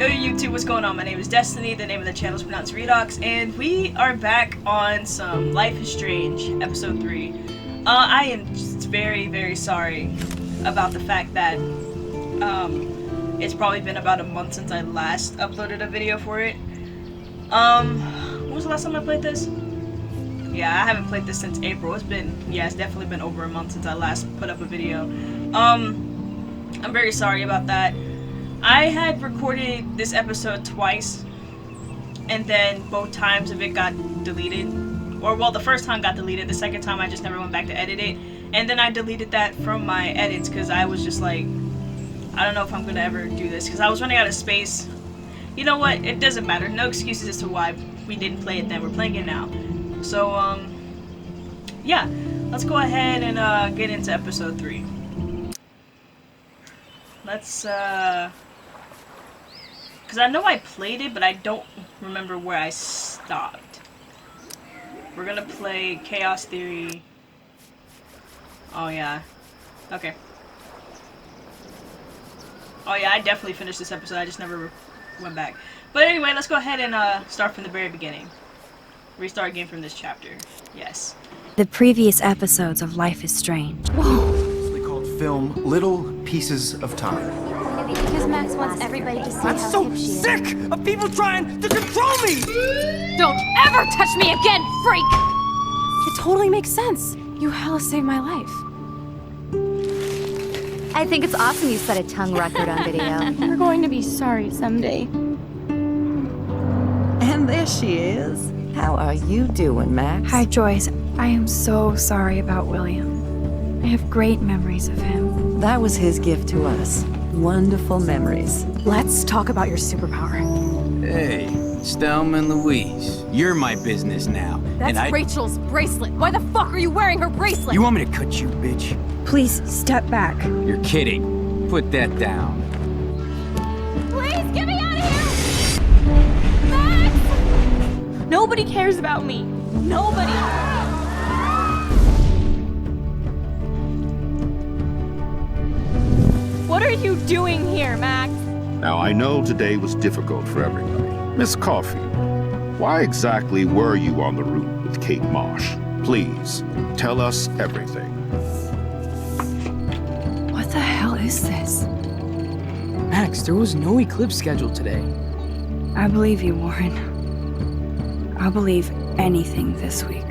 Yo YouTube, what's going on? My name is Destiny, the name of the channel is pronounced Redox, and we are back on some Life is Strange, episode 3. I am just very sorry about the fact that it's probably been about a month since I last uploaded a video for it. When was the last time I played this? Yeah, I haven't played this since April. It's definitely been over a month since I last put up a video. I'm very sorry about that. I had recorded this episode twice, and then both times of it got deleted. Or, well, the first time got deleted, the second time I just never went back to edit it. And then I deleted that from my edits because I was just like, I don't know if I'm gonna ever do this because I was running out of space. You know what? It doesn't matter. No excuses as to why we didn't play it then. We're playing it now. So, yeah. Let's go ahead and get into episode 3. Let's, because I know I played it, but I don't remember where I stopped. We're gonna play Chaos Theory. Oh, yeah. Okay. Oh, yeah, I definitely finished this episode. I just never went back. But anyway, let's go ahead and start from the very beginning. Restart game from this chapter. Yes. The previous episodes of Life is Strange. Whoa! They called film Little Pieces of Time. Because Max wants everybody to see I'm how so hip she is. sick of people trying to control me! Don't ever touch me again, freak! It totally makes sense. You hella saved my life. I think it's awesome you set a tongue record on video. You're going to be sorry someday. And there she is. How are you doing, Max? Hi, Joyce. I am so sorry about William. I have great memories of him. That was his gift to us. Wonderful memories. Let's talk about your superpower. Hey, Stelma and Louise, you're my business now. That's Rachel's bracelet. Why the fuck are you wearing her bracelet? You want me to cut you, bitch? Please, step back. You're kidding. Put that down. Please, get me out of here! Max! Nobody cares about me. Nobody. What are you doing here, Max? Now, I know today was difficult for everybody. Miss Caulfield, why exactly were you on the route with Kate Marsh? Please, tell us everything. What the hell is this? Max, there was no eclipse scheduled today. I believe you, Warren. I'll believe anything this week.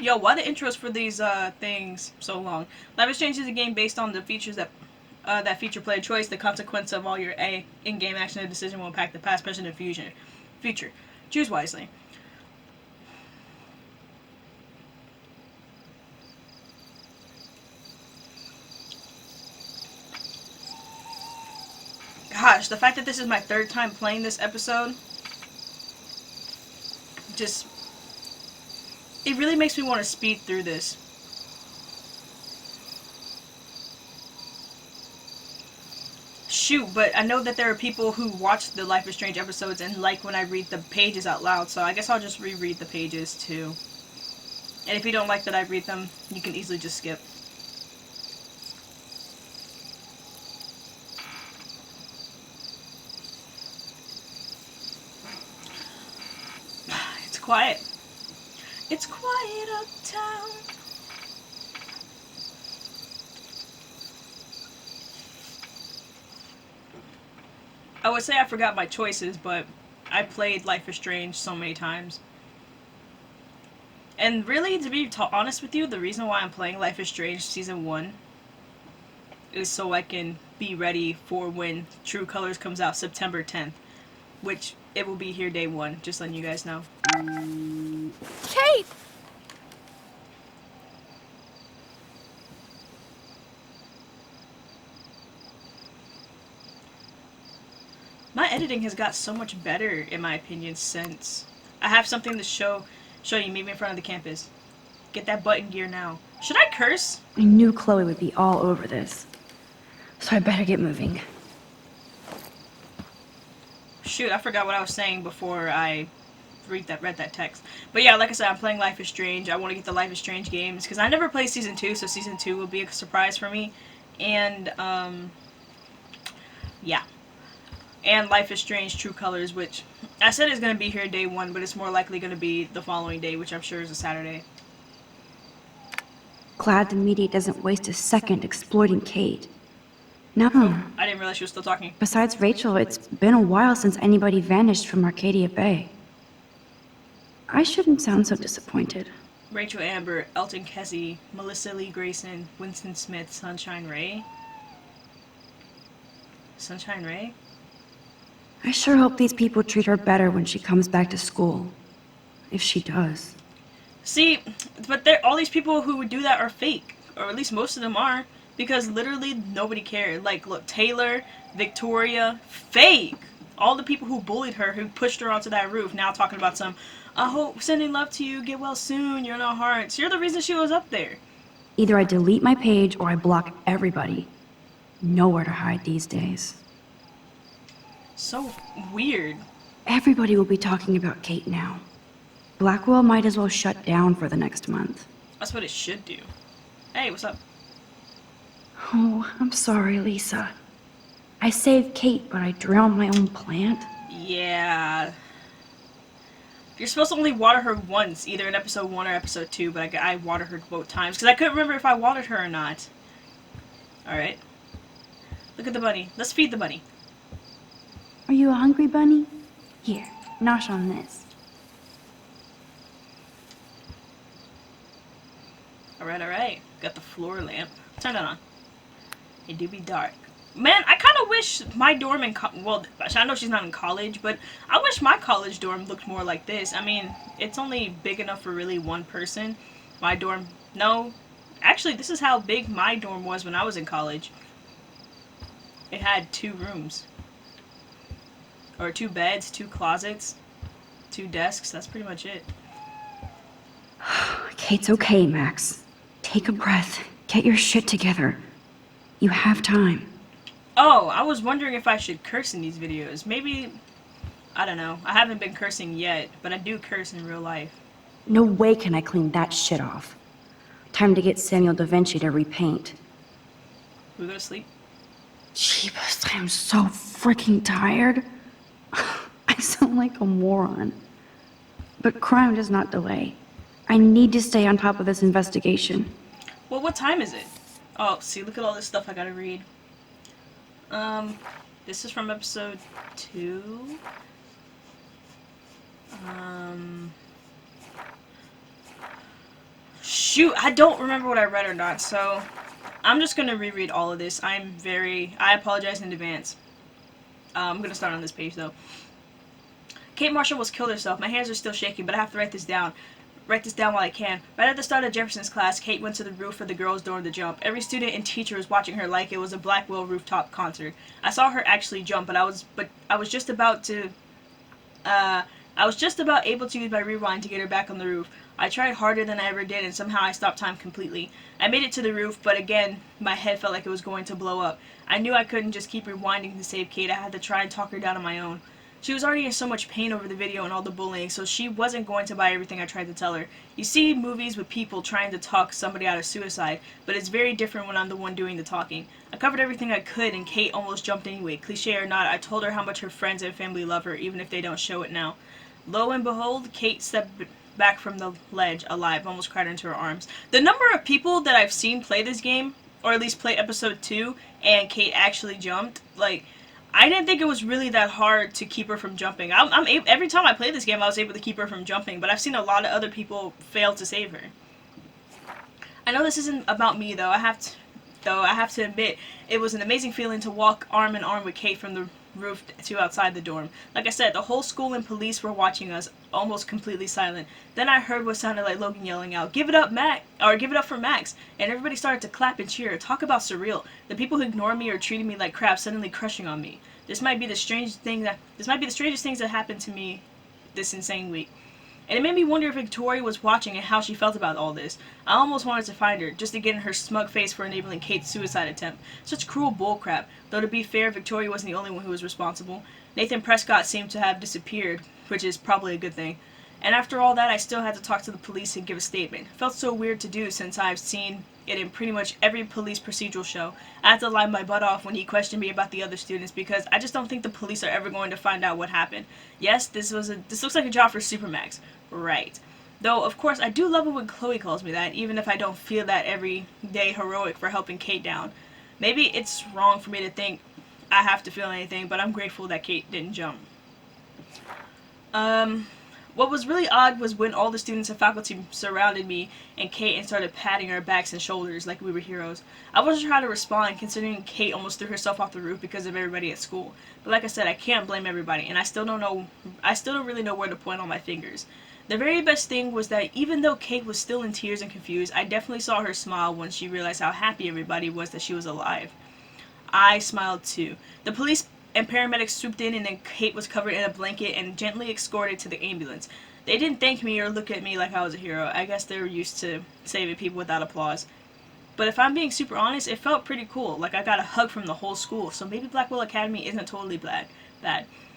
Yo, why the intros for these things so long? Life is Strange is a game based on the features that feature player choice. The consequence of all your in-game action and decision will impact the past, present, and future. Choose wisely. Gosh, the fact that this is my third time playing this episode just... it really makes me want to speed through this. Shoot, but I know that there are people who watch the Life is Strange episodes and like when I read the pages out loud, so I guess I'll just reread the pages too. And if you don't like that I read them, you can easily just skip. It's quiet. It's quiet uptown. I would say I forgot my choices, but I played Life is Strange so many times. And really, to be honest with you, the reason why I'm playing Life is Strange Season 1 is so I can be ready for when True Colors comes out September 10th. Which, it will be here day 1, just letting you guys know. Kate! My editing has got so much better, in my opinion, since I have something to show you. Meet me in front of the campus. Get that button gear now. Should I curse? I knew Chloe would be all over this, so I better get moving. Shoot, I forgot what I was saying before I read that text. But yeah, like I said, I'm playing Life is Strange. I want to get the Life is Strange games because I never played Season 2, so Season 2 will be a surprise for me. And, yeah. And Life is Strange True Colors, which I said is going to be here day 1, but it's more likely going to be the following day, which I'm sure is a Saturday. Glad the media doesn't waste a second exploiting Kate. No. I didn't realize she was still talking. Besides Rachel, it's been a while since anybody vanished from Arcadia Bay. I shouldn't sound so disappointed. Rachel Amber, Elton Kesey, Melissa Lee Grayson, Winston Smith, Sunshine Ray. Sunshine Ray? I sure hope these people treat her better when she comes back to school. If she does. See, but all these people who would do that are fake. Or at least most of them are. Because literally nobody cared. Like, look, Taylor, Victoria, fake! All the people who bullied her, who pushed her onto that roof, now talking about some, I hope, sending love to you, get well soon, you're in our hearts. You're the reason she was up there. Either I delete my page or I block everybody. Nowhere to hide these days. So weird. Everybody will be talking about Kate now. Blackwell might as well shut down for the next month. That's what it should do. Hey, what's up? Oh, I'm sorry, Lisa. I saved Kate, but I drowned my own plant. Yeah. You're supposed to only water her once, either in episode 1 or episode 2, but I watered her both times, because I couldn't remember if I watered her or not. Alright. Look at the bunny. Let's feed the bunny. Are you a hungry bunny? Here, nosh on this. Alright. Got the floor lamp. Turn that on. It do be dark. Man, I kind of wish my dorm well, I know she's not in college, but I wish my college dorm looked more like this. I mean, it's only big enough for really one person. My dorm, no. Actually, this is how big my dorm was when I was in college. It had 2 rooms. Or 2 beds, 2 closets, 2 desks. That's pretty much it. Kate's okay, Max. Take a breath. Get your shit together. You have time. Oh, I was wondering if I should curse in these videos. Maybe, I don't know. I haven't been cursing yet, but I do curse in real life. No way can I clean that shit off. Time to get Samuel da Vinci to repaint. We go to sleep? Jeebus, I am so freaking tired. I sound like a moron. But crime does not delay. I need to stay on top of this investigation. Well, what time is it? Oh, see, look at all this stuff I gotta read. This is from episode 2. Shoot, I don't remember what I read or not, so I'm just gonna reread all of this. I apologize in advance. I'm gonna start on this page, though. Kate Marshall was killed herself. My hands are still shaking, but I have to write this down. Write this down while I can. Right at the start of Jefferson's class, Kate went to the roof for the girls' dorm to jump. Every student and teacher was watching her like it was a Blackwell rooftop concert. I saw her actually jump, but I was just about able to use my rewind to get her back on the roof. I tried harder than I ever did, and somehow I stopped time completely. I made it to the roof, but again, my head felt like it was going to blow up. I knew I couldn't just keep rewinding to save Kate. I had to try and talk her down on my own. She was already in so much pain over the video and all the bullying, so she wasn't going to buy everything I tried to tell her. You see movies with people trying to talk somebody out of suicide, but it's very different when I'm the one doing the talking. I covered everything I could, and Kate almost jumped anyway. Cliche or not, I told her how much her friends and family love her, even if they don't show it now. Lo and behold, Kate stepped back from the ledge, alive, almost cried into her arms. The number of people that I've seen play this game, or at least play episode 2, and Kate actually jumped, like, I didn't think it was really that hard to keep her from jumping. Every time I played this game, I was able to keep her from jumping, but I've seen a lot of other people fail to save her. I know this isn't about me, though. I have to admit, it was an amazing feeling to walk arm in arm with Kate from the roof to outside the dorm. Like I said, the whole school and police were watching us, almost completely silent. Then I heard what sounded like Logan yelling out, "Give it up, Max!" or "Give it up for Max!" And everybody started to clap and cheer. Talk about surreal. The people who ignored me or treated me like crap suddenly crushing on me. This might be the strangest things that happened to me this insane week. And it made me wonder if Victoria was watching and how she felt about all this. I almost wanted to find her, just to get in her smug face for enabling Kate's suicide attempt. Such cruel bullcrap. Though to be fair, Victoria wasn't the only one who was responsible. Nathan Prescott seemed to have disappeared, which is probably a good thing. And after all that, I still had to talk to the police and give a statement. It felt so weird to do since I've seen it in pretty much every police procedural show. I had to lie my butt off when he questioned me about the other students because I just don't think the police are ever going to find out what happened. Yes, this looks like a job for Supermax. Right. Though, of course, I do love it when Chloe calls me that, even if I don't feel that every day heroic for helping Kate down. Maybe it's wrong for me to think I have to feel anything, but I'm grateful that Kate didn't jump. What was really odd was when all the students and faculty surrounded me and Kate and started patting our backs and shoulders like we were heroes. I wasn't sure how to respond, considering Kate almost threw herself off the roof because of everybody at school. But like I said, I can't blame everybody, and I still don't really know where to point all my fingers. The very best thing was that even though Kate was still in tears and confused, I definitely saw her smile when she realized how happy everybody was that she was alive. I smiled too. The police and paramedics swooped in, and then Kate was covered in a blanket and gently escorted to the ambulance. They didn't thank me or look at me like I was a hero. I guess they were used to saving people without applause. But if I'm being super honest, it felt pretty cool. Like I got a hug from the whole school. So maybe Blackwell Academy isn't totally bad.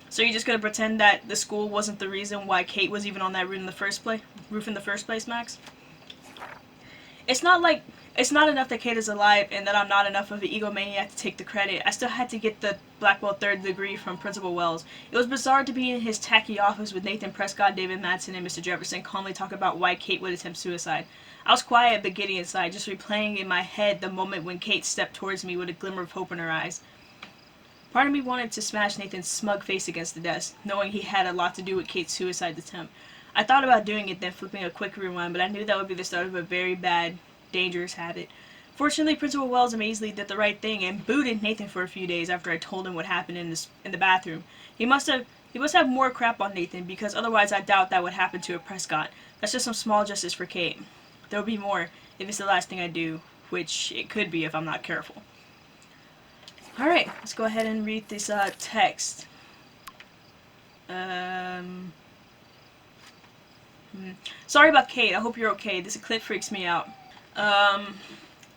So you're just gonna pretend that the school wasn't the reason why Kate was even on that roof in the first place, Max? It's not enough that Kate is alive and that I'm not enough of an egomaniac to take the credit. I still had to get the Blackwell 3rd degree from Principal Wells. It was bizarre to be in his tacky office with Nathan Prescott, David Madsen, and Mr. Jefferson calmly talk about why Kate would attempt suicide. I was quiet but giddy inside, just replaying in my head the moment when Kate stepped towards me with a glimmer of hope in her eyes. Part of me wanted to smash Nathan's smug face against the desk, knowing he had a lot to do with Kate's suicide attempt. I thought about doing it, then flipping a quick rewind, but I knew that would be the start of a very bad, dangerous habit. Fortunately, Principal Wells amazingly did the right thing and booted Nathan for a few days after I told him what happened in the bathroom. He must have more crap on Nathan, because otherwise I doubt that would happen to a Prescott. That's just some small justice for Kate. There'll be more if it's the last thing I do, which it could be if I'm not careful. Alright, let's go ahead and read this text. Sorry about Kate, I hope you're okay. This clip freaks me out.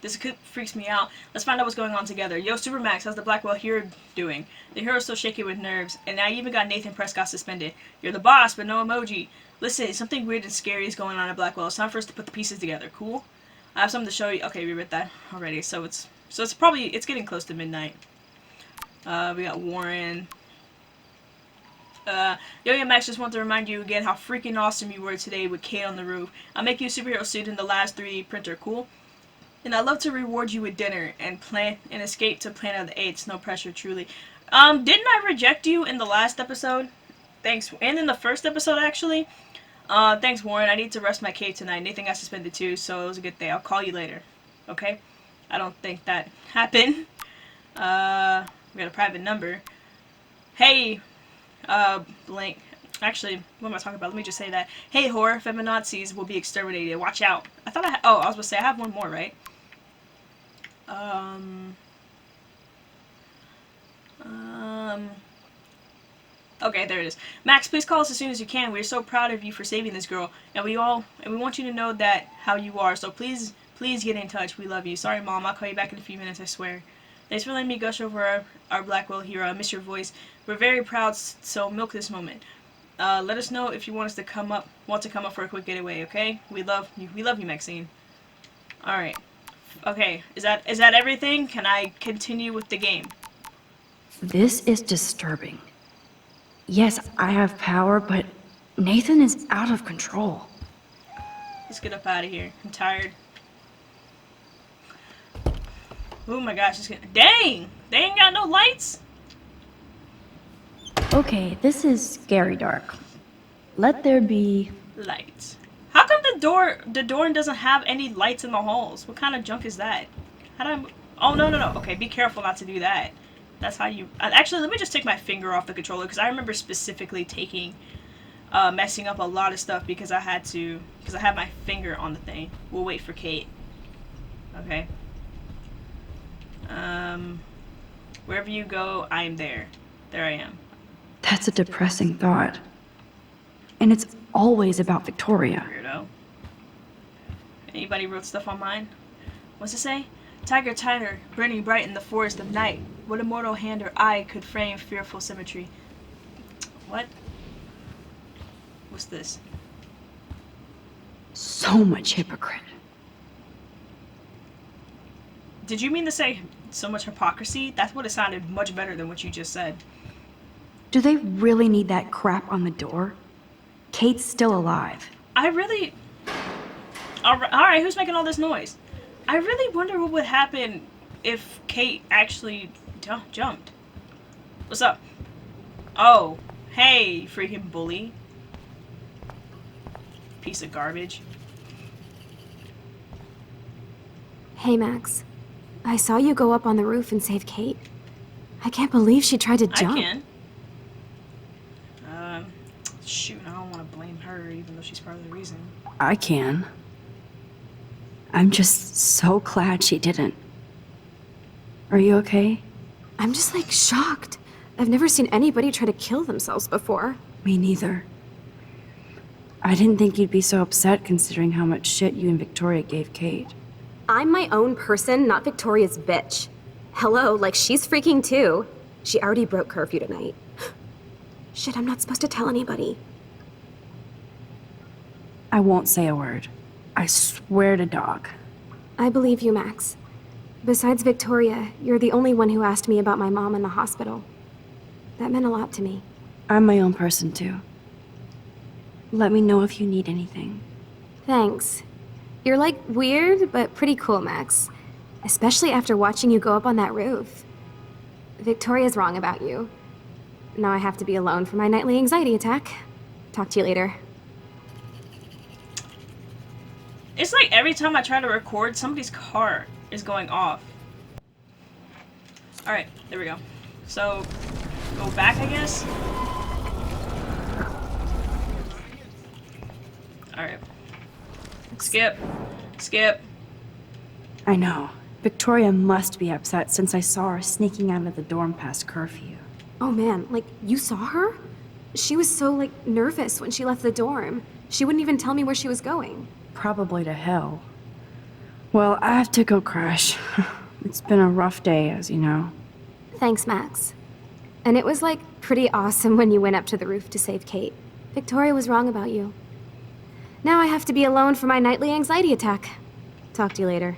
Let's find out what's going on together. Yo, Supermax, how's the Blackwell hero doing? The hero's still shaking with nerves, and now you even got Nathan Prescott suspended. You're the boss, but no emoji. Listen, something weird and scary is going on at Blackwell. It's time for us to put the pieces together. Cool? I have something to show you. Okay, we read that already. So it's getting close to midnight. We got Warren. Yo, Max, just want to remind you again how freaking awesome you were today with Kate on the roof. I'll make you a superhero suit in the last 3D printer, cool? And I'd love to reward you with dinner and plan an escape to Planet of the Apes. No pressure, truly. Didn't I reject you in the last episode? Thanks, and in the first episode, actually. Thanks, Warren. I need to rest my cave tonight. Nathan got suspended too, so it was a good day. I'll call you later. Okay? I don't think that happened. We got a private number. Hey, blank. Actually, what am I talking about? Let me just say that. Hey, whore, feminazis will be exterminated. Watch out. I was about to say, I have one more, right? Okay, there it is. Max, please call us as soon as you can. We're so proud of you for saving this girl, and we want you to know that how you are. So please get in touch. We love you. Sorry, Mom. I'll call you back in a few minutes, I swear. Thanks for letting me gush over our Blackwell hero. I miss your voice. We're very proud, so milk this moment. Let us know if you want to come up for a quick getaway, okay? We love you, Maxine. Alright. Okay, is that everything? Can I continue with the game? This is disturbing. Yes, I have power, but Nathan is out of control. Let's get up out of here. I'm tired. Oh my gosh, dang! They ain't got no lights? Okay, this is scary dark. Let there be... lights. How come the door doesn't have any lights in the halls? What kind of junk is that? How do I... Oh, no. Okay, be careful not to do that. That's how you... Actually, let me just take my finger off the controller, because I remember specifically messing up a lot of stuff because I had my finger on the thing. We'll wait for Kate. Okay. Wherever you go, I'm there. There I am. That's a depressing thought. And it's always about Victoria. Weirdo. Anybody wrote stuff on mine? What's it say? Tiger Tyler, burning bright in the forest of night. What immortal hand or eye could frame fearful symmetry? What? What's this? so much hypocrite. Did you mean to say so much hypocrisy? That's what it sounded much better than what you just said. Do they really need that crap on the door? Kate's still alive. I really... Alright, who's making all this noise? I really wonder what would happen if Kate actually jumped. What's up? Oh, hey, freaking bully. Piece of garbage. Hey, Max. I saw you go up on the roof and save Kate. I can't believe she tried to jump. I can. Shoot, I don't want to blame her, even though she's part of the reason. I can. I'm just so glad she didn't. Are you okay? I'm just like shocked. I've never seen anybody try to kill themselves before. Me neither. I didn't think you'd be so upset considering how much shit you and Victoria gave Kate. I'm my own person, not Victoria's bitch. Hello, like she's freaking too. She already broke curfew tonight. Shit, I'm not supposed to tell anybody. I won't say a word. I swear to dog. I believe you, Max. Besides Victoria, you're the only one who asked me about my mom in the hospital. That meant a lot to me. I'm my own person too. Let me know if you need anything. Thanks. You're like weird, but pretty cool, Max. Especially after watching you go up on that roof. Victoria's wrong about you. Now I have to be alone for my nightly anxiety attack. Talk to you later. It's like every time I try to record, somebody's car is going off. Alright, there we go. So, go back, I guess? Alright. Skip. Skip. I know. Victoria must be upset since I saw her sneaking out of the dorm past curfew. Oh man, like, you saw her? She was so, like, nervous when she left the dorm. She wouldn't even tell me where she was going. Probably to hell. Well, I have to go crash. It's been a rough day, as you know. Thanks, Max. And it was, like, pretty awesome when you went up to the roof to save Kate. Victoria was wrong about you. Now I have to be alone for my nightly anxiety attack. Talk to you later.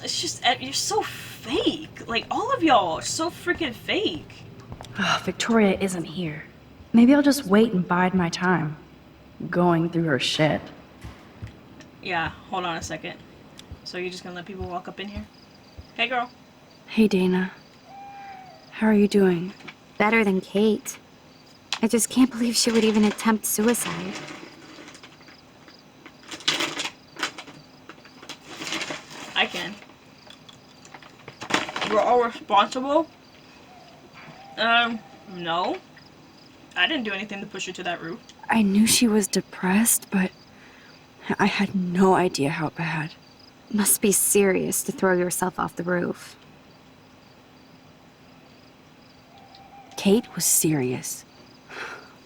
It's just, you're so fake. Like, all of y'all are so freaking fake. Victoria isn't here. Maybe I'll just wait and bide my time. Going through her shit. Yeah, hold on a second. So you're just gonna let people walk up in here? Hey, girl. Hey, Dana. How are you doing? Better than Kate. I just can't believe she would even attempt suicide. I can. We're all responsible? No. I didn't do anything to push her to that roof. I knew she was depressed, but I had no idea how bad. Must be serious to throw yourself off the roof. Kate was serious.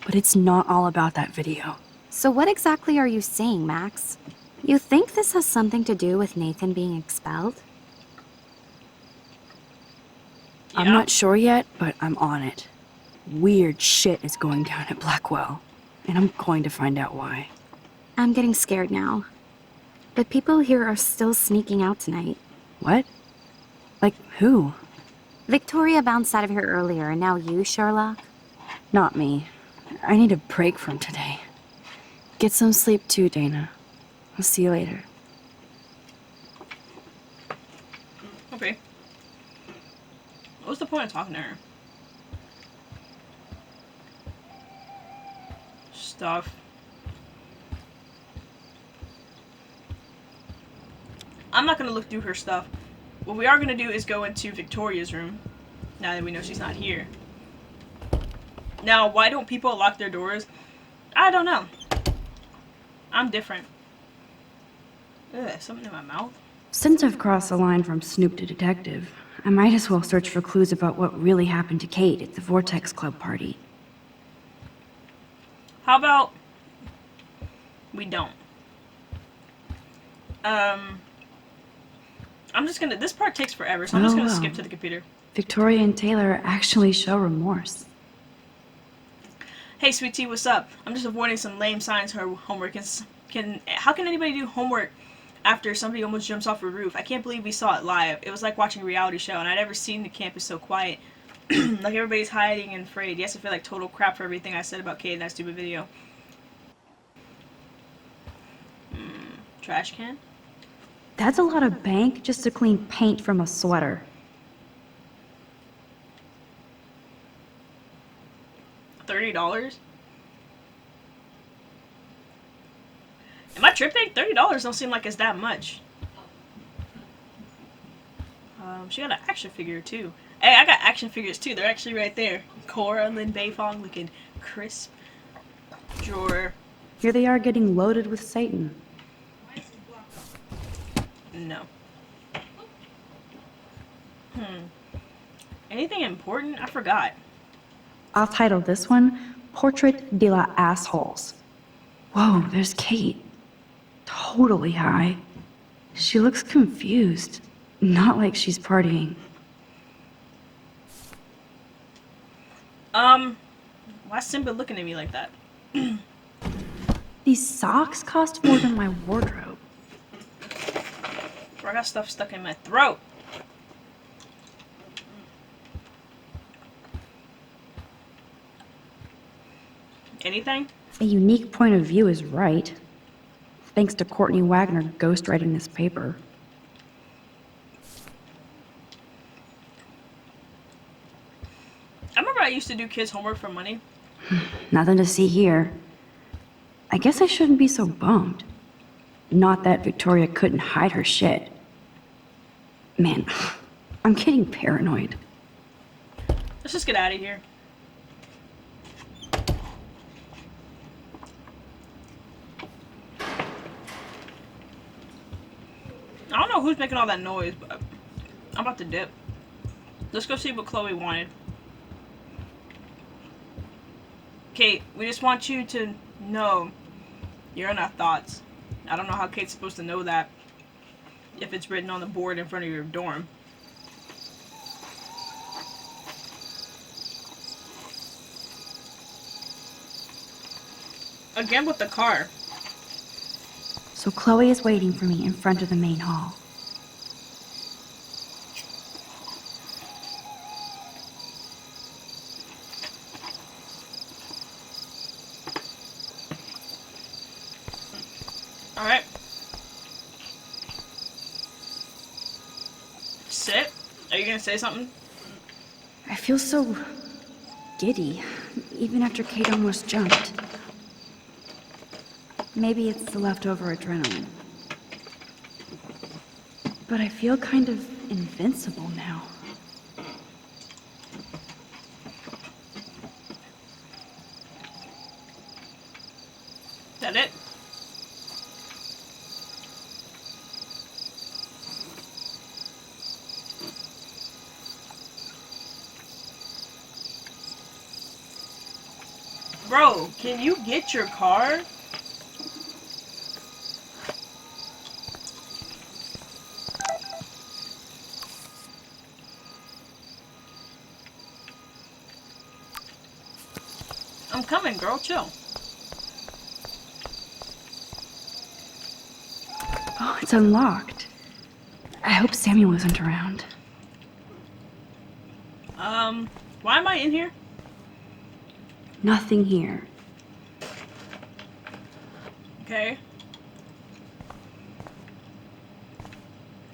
But it's not all about that video. So what exactly are you saying, Max? You think this has something to do with Nathan being expelled? I'm not sure yet, but I'm on it. Weird shit is going down at Blackwell, and I'm going to find out why. I'm getting scared now. But people here are still sneaking out tonight. What? Like who? Victoria bounced out of here earlier, and now you, Sherlock? Not me. I need a break from today. Get some sleep too, Dana. I'll see you later. Okay. What was the point of talking to her? Stuff. I'm not gonna look through her stuff. What we are gonna do is go into Victoria's room, now that we know she's not here. Now, why don't people lock their doors? I don't know. I'm different. Ugh, something in my mouth. Since I've crossed the line from Snoop to detective, I might as well search for clues about what really happened to Kate at the Vortex Club party. How about we don't? I'm just gonna, this part takes forever, so I'm just gonna skip to the computer. Victoria and Taylor actually show remorse. Hey, sweet tea, what's up? I'm just avoiding some lame science homework. How can anybody do homework after somebody almost jumps off a roof? I can't believe we saw it live. It was like watching a reality show, and I'd never seen the campus so quiet. Like everybody's hiding and afraid. Yes, I feel like total crap for everything I said about Kate in that stupid video. Trash can? That's a lot of bank just to clean paint from a sweater. $30? Am I tripping? $30 don't seem like it's that much. She got an action figure too. Hey, I got action figures too. They're actually right there. Cora and Lin Beifong looking crisp. Drawer. Here they are getting loaded with Satan. No. Anything important? I forgot. I'll title this one, Portrait de la Assholes. Whoa, there's Kate. Totally high. She looks confused. Not like she's partying. Why's Simba looking at me like that? These socks cost more than my wardrobe. Bro, I got stuff stuck in my throat. Anything? A unique point of view is right. Thanks to Courtney Wagner ghostwriting this paper. I remember I used to do kids' homework for money. Nothing to see here. I guess I shouldn't be so bummed. Not that Victoria couldn't hide her shit. Man, I'm getting paranoid. Let's just get out of here. I don't know who's making all that noise, but I'm about to dip. Let's go see what Chloe wanted. Kate, we just want you to know you're in our thoughts. I don't know how Kate's supposed to know that if it's written on the board in front of your dorm. Again with the car. So Chloe is waiting for me in front of the main hall. Alright. Sit. Are you gonna say something? I feel so giddy, even after Kate almost jumped. Maybe it's the leftover adrenaline. But I feel kind of invincible now. That it? Bro, can you get your car? I'm coming, girl. Chill. Oh, it's unlocked. I hope Samuel isn't around. Why am I in here? Nothing here. Okay.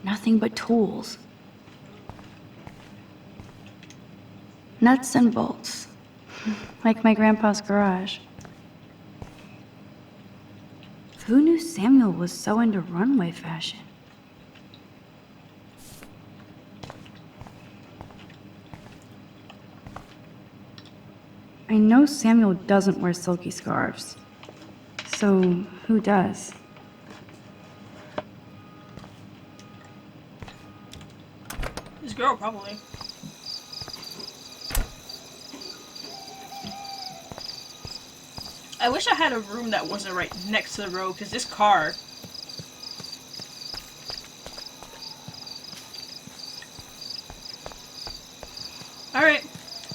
Nothing but tools. Nuts and bolts. Like my grandpa's garage. Who knew Samuel was so into runway fashion? I know Samuel doesn't wear silky scarves. So, who does? This girl, probably. I wish I had a room that wasn't right next to the road, because this car... Alright.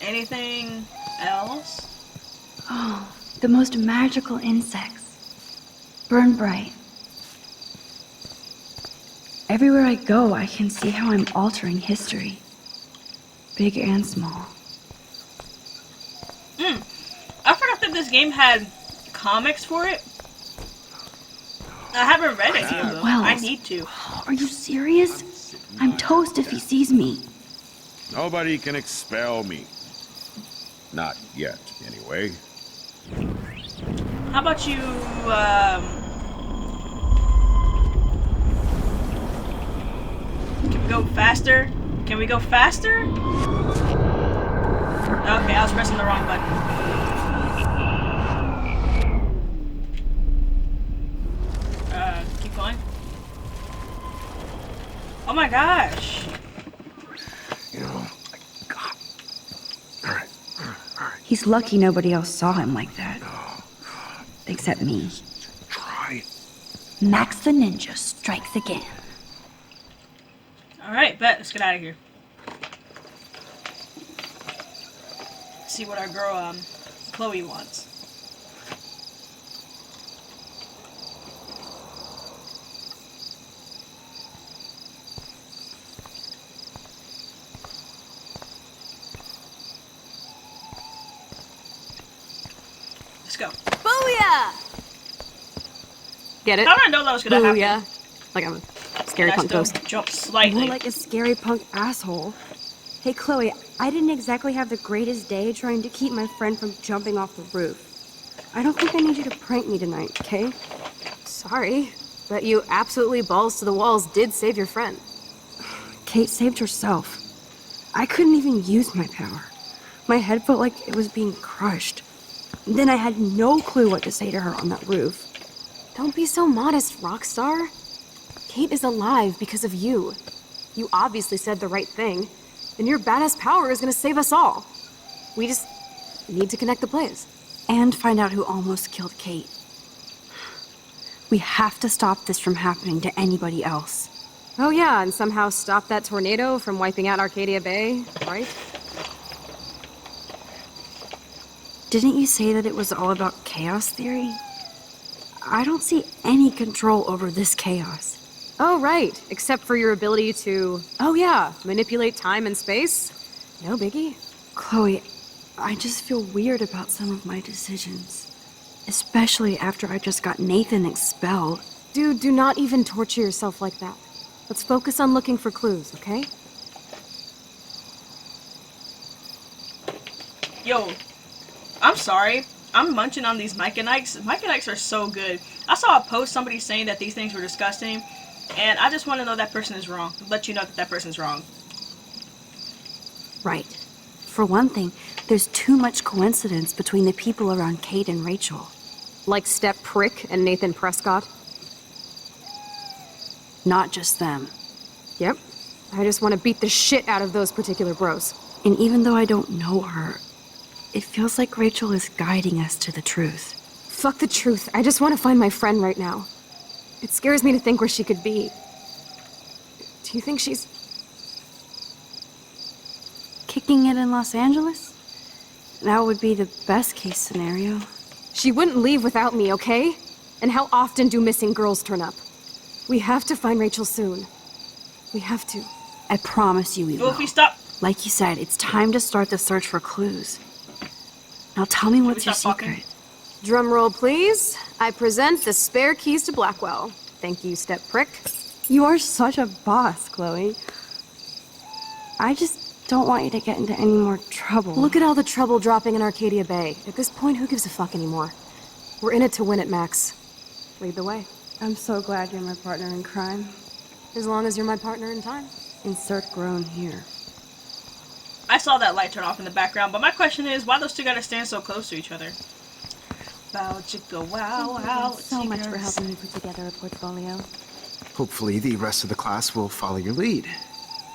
Anything else? Oh, the most magical insects. Burn bright. Everywhere I go, I can see how I'm altering history. Big and small. I forgot that this game had comics for it. I haven't read any of them. Wells. I need to. Are you serious? I'm toast if he sees me. Nobody can expel me. Not yet, anyway. How about you, can we go faster? Can we go faster? Okay, I was pressing the wrong button. Keep going. Oh my gosh. You know, God. All right. He's lucky nobody else saw him like that. Except me. Try. Max the Ninja strikes again. Alright, bet. Let's get out of here. See what our girl, Chloe wants. Let's go. Booyah! Get it? How did I know that was gonna happen? Booyah. Like I'm a scary And I punk still ghost. jump slightly. More like a scary punk asshole. Hey, Chloe, I didn't exactly have the greatest day trying to keep my friend from jumping off the roof. I don't think I need you to prank me tonight, okay? Sorry, but you absolutely balls to the walls did save your friend. Kate saved herself. I couldn't even use my power. My head felt like it was being crushed. Then I had no clue what to say to her on that roof. Don't be so modest, Rockstar. Kate is alive because of you. You obviously said the right thing, and your badass power is gonna save us all. We just need to connect the plays. And find out who almost killed Kate. We have to stop this from happening to anybody else. Oh yeah, and somehow stop that tornado from wiping out Arcadia Bay, right? Didn't you say that it was all about chaos theory? I don't see any control over this chaos. Oh right, except for your ability to, oh yeah, manipulate time and space. No biggie. Chloe, I just feel weird about some of my decisions. Especially after I just got Nathan expelled. Dude, do not even torture yourself like that. Let's focus on looking for clues, okay? Yo, I'm sorry. I'm munching on these Mike and Ikes. Mike and Ikes are so good. I saw a post, somebody saying that these things were disgusting, and I just want to know that person is wrong. Let you know that that person's wrong. Right. For one thing, there's too much coincidence between the people around Kate and Rachel. Like Step Prick and Nathan Prescott? Not just them. Yep. I just want to beat the shit out of those particular bros. And even though I don't know her, it feels like Rachel is guiding us to the truth. Fuck the truth. I just want to find my friend right now. It scares me to think where she could be. Do you think she's... Kicking it in Los Angeles? That would be the best case scenario. She wouldn't leave without me, okay? And how often do missing girls turn up? We have to find Rachel soon. We have to. I promise you we will. Goofy, stop. Like you said, it's time to start the search for clues. Now tell me what's your stop secret. talking? Drum roll, please. I present the spare keys to Blackwell. Thank you, Step Prick. You are such a boss, Chloe. I just don't want you to get into any more trouble. Look at all the trouble dropping in Arcadia Bay. At this point, who gives a fuck anymore? We're in it to win it, Max. Lead the way. I'm so glad you're my partner in crime. As long as you're my partner in time. Insert groan here. I saw that light turn off in the background, but my question is, why those two gotta stand so close to each other? Bow, chicka, wow, wow. So much for helping me put together a portfolio. Hopefully the rest of the class will follow your lead.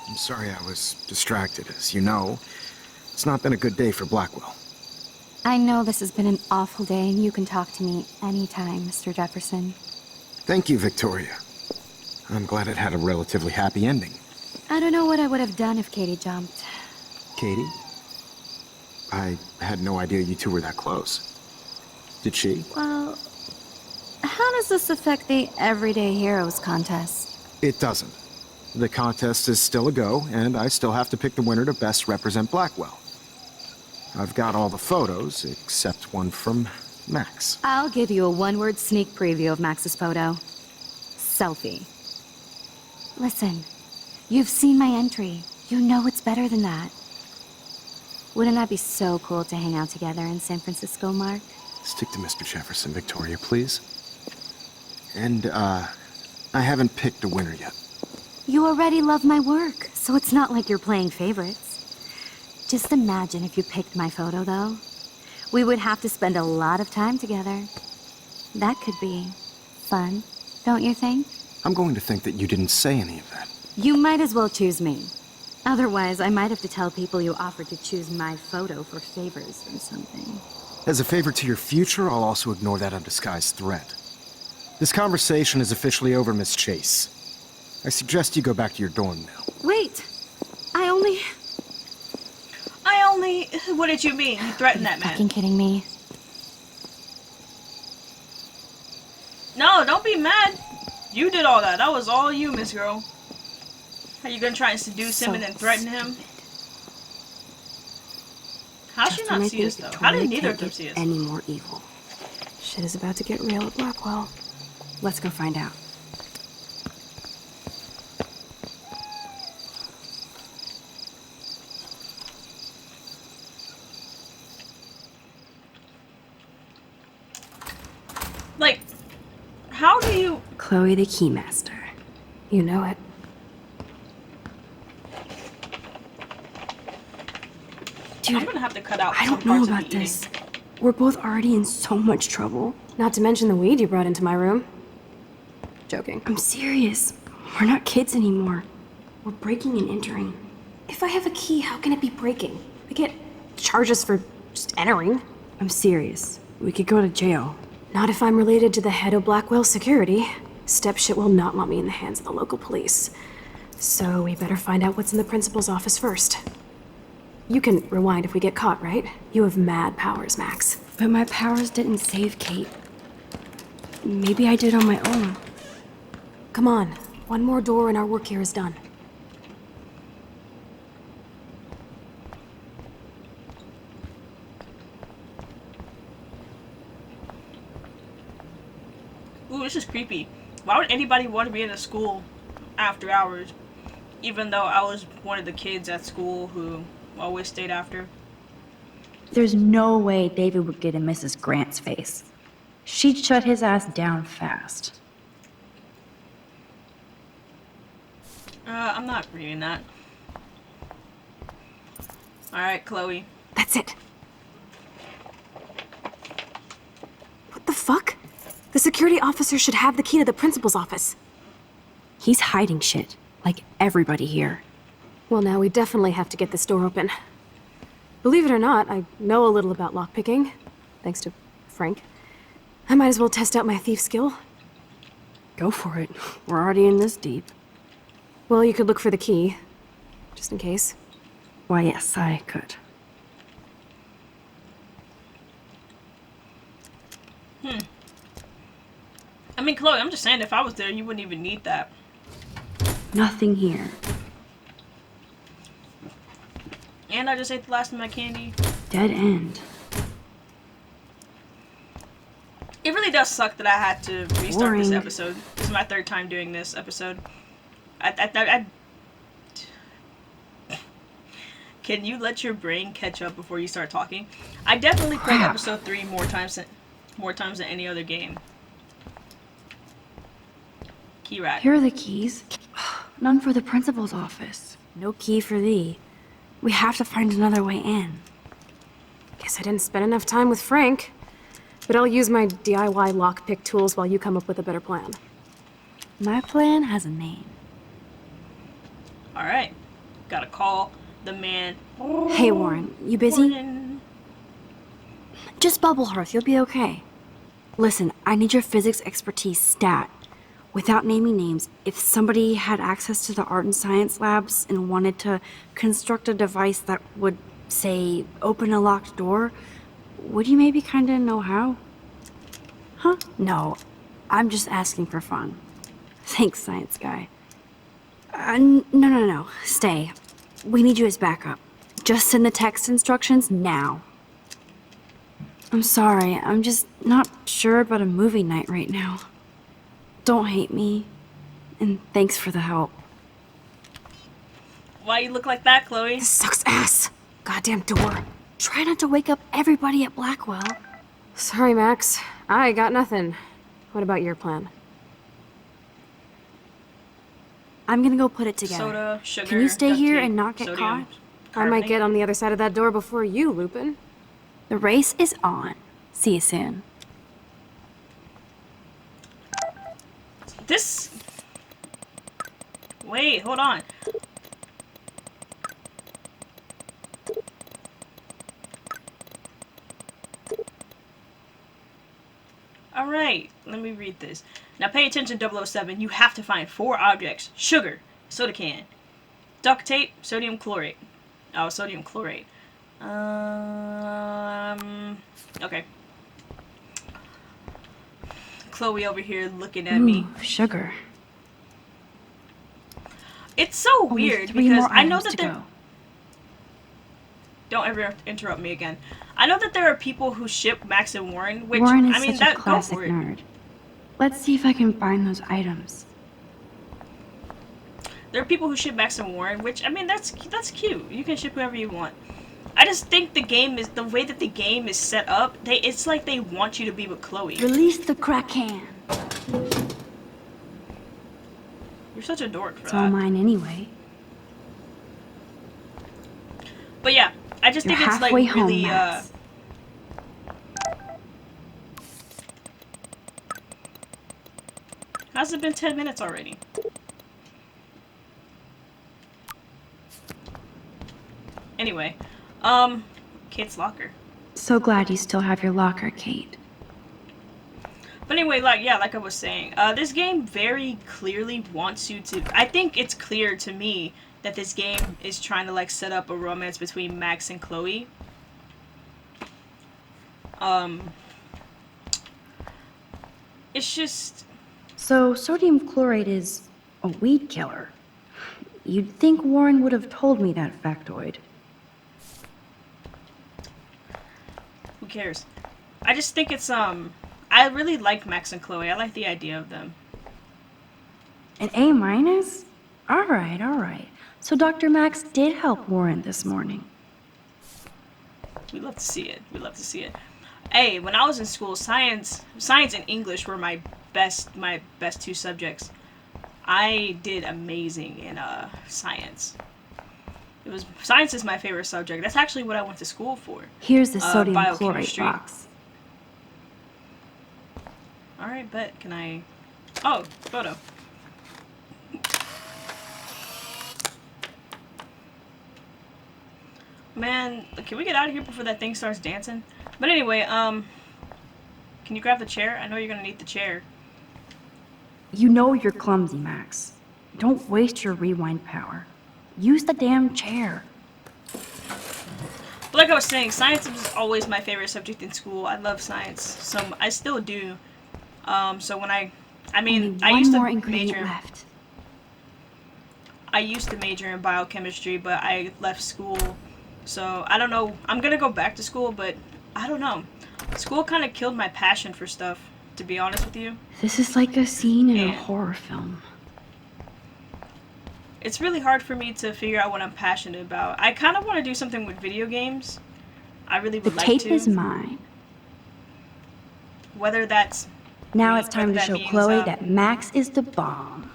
I'm sorry I was distracted. As you know, it's not been a good day for Blackwell. I know this has been an awful day, and you can talk to me anytime, Mr. Jefferson. Thank you, Victoria. I'm glad it had a relatively happy ending. I don't know what I would have done if Katie jumped. Katie? I had no idea you two were that close. Did she? Well, how does this affect the Everyday Heroes contest? It doesn't. The contest is still a go, and I still have to pick the winner to best represent Blackwell. I've got all the photos, except one from Max. I'll give you a one-word sneak preview of Max's photo. Selfie. Listen, you've seen my entry. You know it's better than that. Wouldn't that be so cool to hang out together in San Francisco, Mark? Stick to Mr. Jefferson, Victoria, please. And, I haven't picked a winner yet. You already love my work, so it's not like you're playing favorites. Just imagine if you picked my photo, though. We would have to spend a lot of time together. That could be fun, don't you think? I'm going to think that you didn't say any of that. You might as well choose me. Otherwise, I might have to tell people you offered to choose my photo for favors or something. As a favor to your future, I'll also ignore that undisguised threat. This conversation is officially over, Miss Chase. I suggest you go back to your dorm now. Wait! What did you mean? You threatened that man. Fucking kidding me? No, don't be mad. You did all that. That was all you, Miss Girl. Are you gonna try and seduce him and then threaten him? How should not see us though? How did neither of them see us? Any more evil? Shit is about to get real at Blackwell. Let's go find out. Like, how do you... Chloe the Keymaster. You know it. Dude, I'm gonna have to cut out I some don't know parts of about the this. eating. We're both already in so much trouble. Not to mention the weed you brought into my room. Joking. I'm serious. We're not kids anymore. We're breaking and entering. If I have a key, how can it be breaking? I get charges for just entering. I'm serious. We could go to jail. Not if I'm related to the head of Blackwell security. Stepshit will not want me in the hands of the local police. So we better find out what's in the principal's office first. You can rewind if we get caught, right? You have mad powers, Max. But my powers didn't save Kate. Maybe I did on my own. Come on. One more door and our work here is done. Ooh, this is creepy. Why would anybody want to be in a school after hours? Even though I was one of the kids at school who always stayed after. There's no way David would get in Mrs. Grant's face. She'd shut his ass down fast. I'm not reading that. Alright, Chloe. That's it. What the fuck? The security officer should have the key to the principal's office. He's hiding shit, like everybody here. Well, now we definitely have to get this door open. Believe it or not, I know a little about lockpicking, thanks to Frank. I might as well test out my thief skill. Go for it. We're already in this deep. Well, you could look for the key, just in case. Why, yes, I could. I mean, Chloe, I'm just saying, if I was there, you wouldn't even need that. Nothing here. And I just ate the last of my candy. Dead end. It really does suck that I had to restart this Boring. episode. This is my third time doing this episode. Can you let your brain catch up before you start talking? I definitely played episode 3 more times than any other game. Key rat. Here are the keys. None for the principal's office. No key for thee. We have to find another way in. Guess I didn't spend enough time with Frank. But I'll use my DIY lockpick tools while you come up with a better plan. My plan has a name. Alright. Gotta call the man. Hey, Warren, you busy? Warren. Just bubble hearth, you'll be okay. Listen, I need your physics expertise stat. Without naming names, if somebody had access to the art and science labs and wanted to construct a device that would, say, open a locked door, would you maybe kinda know how? Huh? No. I'm just asking for fun. Thanks, science guy. No. Stay. We need you as backup. Just send the text instructions now. I'm sorry. I'm just not sure about a movie night right now. Don't hate me. And thanks for the help. Why you look like that, Chloe? This sucks ass. Goddamn door. Try not to wake up everybody at Blackwell. Sorry, Max. I got nothing. What about your plan? I'm gonna go put it together. Soda, sugar, Can you stay duct here tape, and not get sodium, caught? I might get on the other side of that door before you, Lupin. The race is on. See you soon. This... Wait, hold on. Alright, let me read this. Now pay attention, 007. You have to find 4 objects. Sugar, soda can, duct tape, sodium chlorate. Oh, sodium chlorate. Okay. Chloe over here looking at me. Sugar. It's so Only weird 3 because more I know items that to there... go. Don't ever interrupt me again. I know that there are people who ship Max and Warren, which, Warren is I mean, such a that go classic for it. nerd. Let's see if I can find those items. There are people who ship Max and Warren, which, I mean, that's cute. You can ship whoever you want. I just think the game is, the way that the game is set up, it's like they want you to be with Chloe. Release the crack can. You're such a dork for It's that. all mine anyway. But yeah, I just You're think it's like halfway home, really, Max. How's it been 10 minutes already? Anyway, Kate's locker. So glad you still have your locker, Kate. But anyway, like I was saying, this game very clearly wants you to... I think it's clear to me that this game is trying to, like, set up a romance between Max and Chloe. It's just... So, sodium chlorate is a weed killer. You'd think Warren would have told me that factoid. Who cares? I just think it's, I really like Max and Chloe. I like the idea of them. An A-? Alright. So Dr. Max did help Warren this morning. We love to see it. We love to see it. Hey, when I was in school, science and English were my best 2 subjects. I did amazing in science. Science is my favorite subject. That's actually what I went to school for. Here's the sodium chlorate biochemistry. box. Alright, bet. Can I... Oh, photo. Man, can we get out of here before that thing starts dancing? But anyway, can you grab the chair? I know you're gonna need the chair. You know you're clumsy, Max. Don't waste your rewind power. Use the damn chair. But like I was saying, science was always my favorite subject in school. I love science, so I still do. So when I mean, I used to major. Left. I used to major in biochemistry, but I left school. So I don't know. I'm gonna go back to school, but I don't know. School kind of killed my passion for stuff, to be honest with you. This is like a scene in a And horror film. it's really hard for me to figure out what I'm passionate about. I kind of want to do something with video games. I really would The like tape to. is mine. Whether that's... Now it's time to that show means, Chloe that Max is the bomb.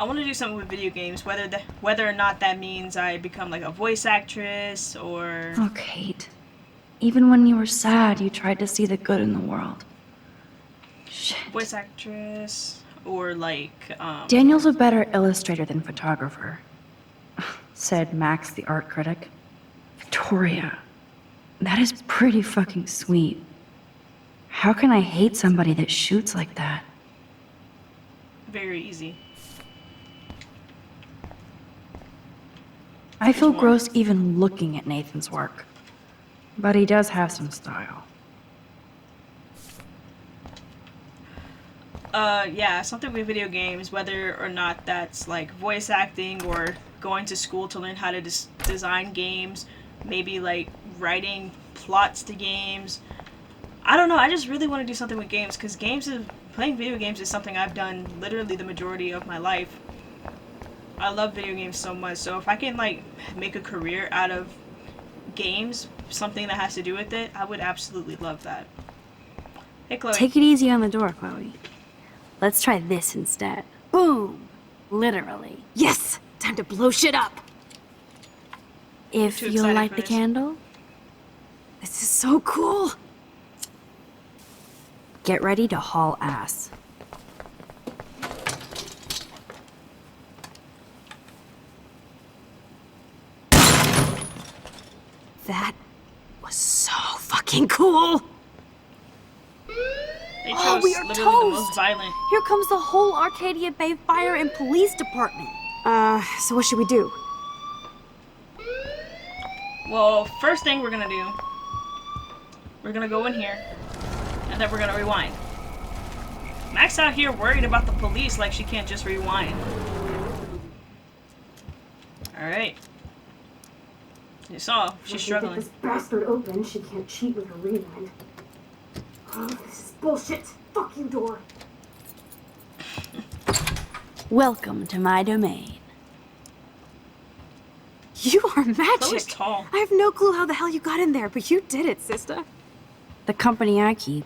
I want to do something with video games, whether or not that means I become like a voice actress or... Oh, Kate. Even when you were sad, you tried to see the good in the world. Shit. Voice actress, or like, Daniel's a better illustrator than photographer, said Max, the art critic. Victoria, that is pretty fucking sweet. How can I hate somebody that shoots like that? very easy. I feel gross even looking at Nathan's work. But he does have some style. Yeah, something with video games, whether or not that's like voice acting or going to school to learn how to design games, maybe like writing plots to games. I don't know. I just really want to do something with games because playing video games is something I've done literally the majority of my life. I love video games so much. So if I can like make a career out of games, something that has to do with it, I would absolutely love that. Hey, Chloe. Take it easy on the door, Chloe. Let's try this instead. Boom! Literally. Yes! Time to blow shit up! If Too you'll excited light for the this. candle, This is so cool! get ready to haul ass. That was so fucking cool! They Oh, chose we are literally the most toast! violent. Here comes the whole Arcadia Bay Fire and Police Department. So what should we do? Well, first thing we're gonna do, we're gonna go in here, and then we're gonna rewind. Max out here worried about the police like she can't just rewind. Alright. You saw, she's struggling. Get this bastard open, she can't cheat with her rewind. Oh, this is bullshit! Fuck you, door! Welcome to my domain. You are Chloe's magic! tall. I have no clue how the hell you got in there, but you did it, sister. The company I keep.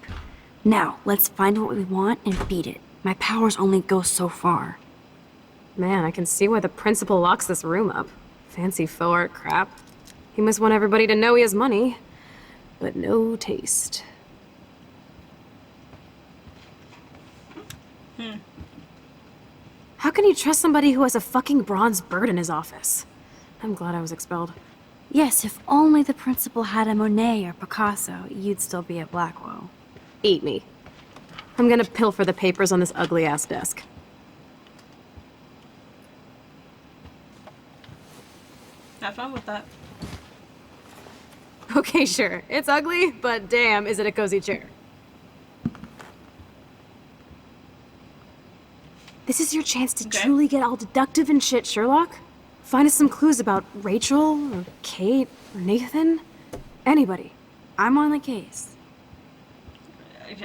Now, let's find what we want and beat it. My powers only go so far. Man, I can see why the principal locks this room up. Fancy faux art crap. He must want everybody to know he has money, but no taste. How can you trust somebody who has a fucking bronze bird in his office? I'm glad I was expelled. Yes, if only the principal had a Monet or Picasso, you'd still be at Blackwell. Eat me. I'm gonna pilfer the papers on this ugly-ass desk. Have fun with that. Okay, sure. It's ugly, but damn, is it a cozy chair. This is your chance to Okay. truly get all deductive and shit, Sherlock. Find us some clues about Rachel, or Kate, or Nathan. Anybody. I'm on the case.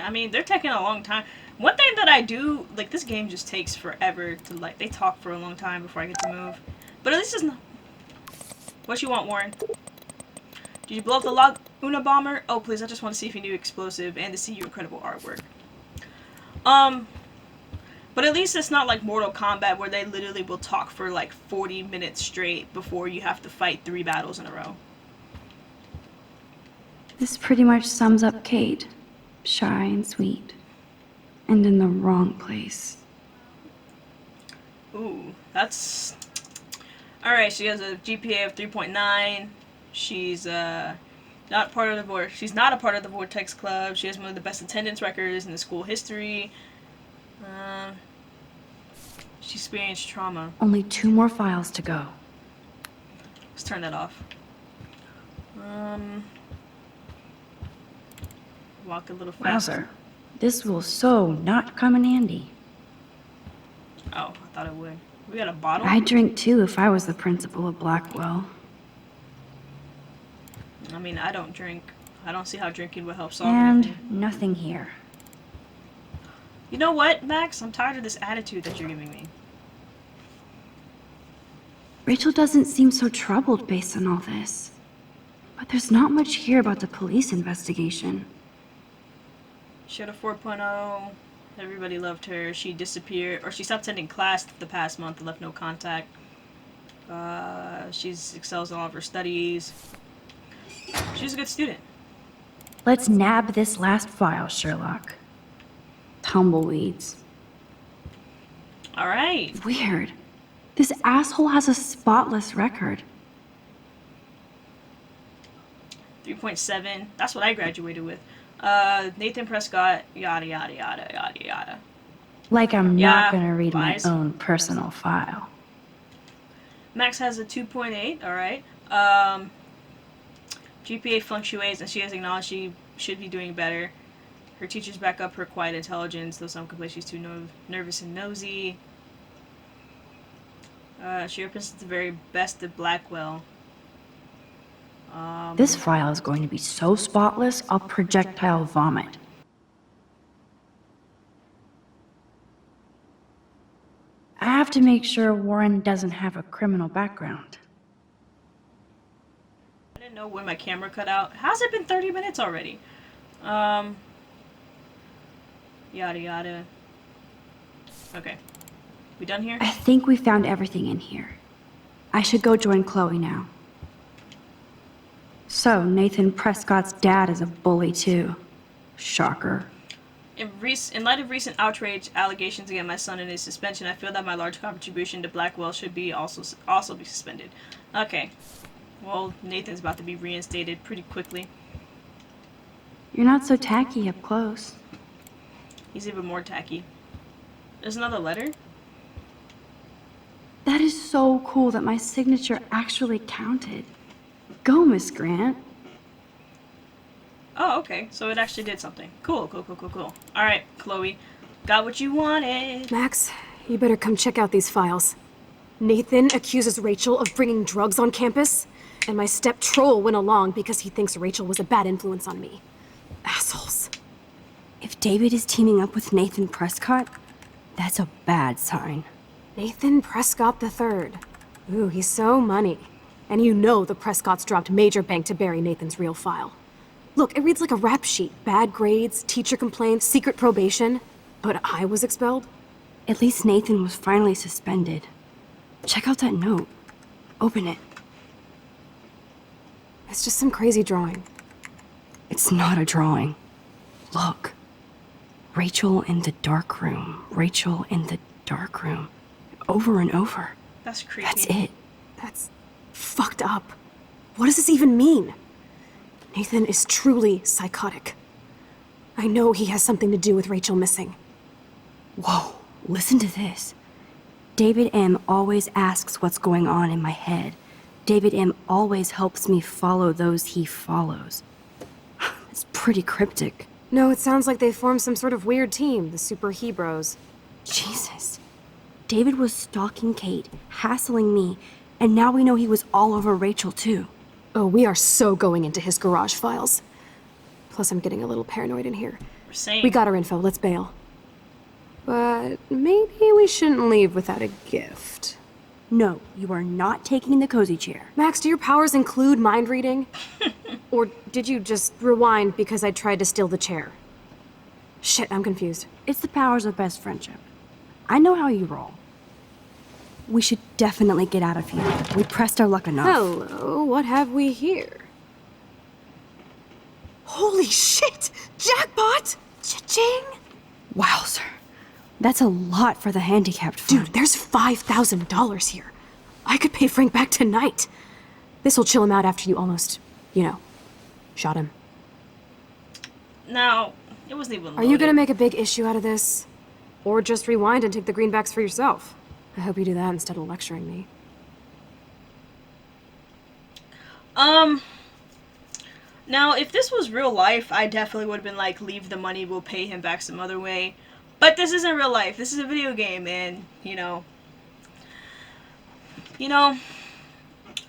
I mean, they're taking a long time. One thing that I do, like, this game just takes forever to, like, they talk for a long time before I get to move. But at least it's not... What you want, Warren? Did you blow up the Laguna bomber? Oh, please, I just want to see if you knew explosive and to see your incredible artwork. But at least it's not like Mortal Kombat where they literally will talk for like 40 minutes straight before you have to fight 3 battles in a row. This pretty much sums up Kate. Shy and sweet. And in the wrong place. Ooh, that's... Alright, she has a GPA of 3.9. She's not part of the She's not a part of the Vortex Club. She has one of the best attendance records in the school history. She experienced trauma. Only 2 more files to go. Let's turn that off. Walk a little faster. Wowzer. This will so not come in handy. Oh, I thought it would. We got a bottle? I'd drink too if I was the principal of Blackwell. I mean, I don't drink. I don't see how drinking would help solve And anything. nothing here. You know what, Max? I'm tired of this attitude that you're giving me. Rachel doesn't seem so troubled based on all this. But there's not much here about the police investigation. She had a 4.0. Everybody loved her. She disappeared, or she stopped attending class the past month and left no contact. She excels in all of her studies. She's a good student. Let's nab this last file, Sherlock. Tumbleweeds. Alright. Weird. This asshole has a spotless record. 3.7. That's what I graduated with. Nathan Prescott, yada yada yada yada yada. Like I'm Yeah, not gonna read lies. my own personal file. Max has a 2.8, alright. GPA fluctuates and she has acknowledged she should be doing better. Her teachers back up her quiet intelligence, though some complain she's too nervous and nosy. She represents the very best of Blackwell. This file is going to be so spotless, I'll projectile vomit. I have to make sure Warren doesn't have a criminal background. I didn't know when my camera cut out. How's it been 30 minutes already? Yada yada. Okay. We done here? I think we found everything in here. I should go join Chloe now. So, Nathan Prescott's dad is a bully too. Shocker. In light of recent outrage allegations against my son and his suspension, I feel that my large contribution to Blackwell should be also be suspended. Okay. Well, Nathan's about to be reinstated pretty quickly. You're not so tacky up close. He's even more tacky. There's another letter? That is so cool that my signature actually counted. Go, Miss Grant. Oh, okay. So it actually did something. Cool. Alright, Chloe. Got what you wanted. Max, you better come check out these files. Nathan accuses Rachel of bringing drugs on campus, and my step-troll went along because he thinks Rachel was a bad influence on me. Assholes. If David is teaming up with Nathan Prescott, that's a bad sign. Nathan Prescott III. Ooh, he's so money. And you know the Prescotts dropped major bank to bury Nathan's real file. Look, it reads like a rap sheet. Bad grades, teacher complaints, secret probation. But I was expelled? At least Nathan was finally suspended. Check out that note. Open it. It's just some crazy drawing. It's not a drawing. Look. Rachel in the dark room. Rachel in the dark room. Over and over. That's creepy. That's it. That's fucked up. What does this even mean? Nathan is truly psychotic. I know he has something to do with Rachel missing. Whoa, listen to this. David M. always asks what's going on in my head. David M. always helps me follow those he follows. It's pretty cryptic. No, it sounds like they formed some sort of weird team, the Super Hebrews. Jesus. David was stalking Kate, hassling me, and now we know he was all over Rachel too. Oh, we are so going into his garage files. Plus, I'm getting a little paranoid in here. Same. We got our info, let's bail. But maybe we shouldn't leave without a gift. No, you are not taking the cozy chair. Max, do your powers include mind reading? Or did you just rewind because I tried to steal the chair? Shit, I'm confused. It's the powers of best friendship. I know how you roll. We should definitely get out of here. We pressed our luck enough. Hello, what have we here? Holy shit! Jackpot! Cha-ching! Wowzer. That's a lot for the handicapped fund. Dude, there's $5,000 here. I could pay Frank back tonight. This'll chill him out after you almost, shot him. Now, it wasn't even loaded. Are you gonna make a big issue out of this? Or just rewind and take the greenbacks for yourself? I hope you do that instead of lecturing me. Now, if this was real life, I definitely would have been like, leave the money, we'll pay him back some other way. But this isn't real life. This is a video game, and,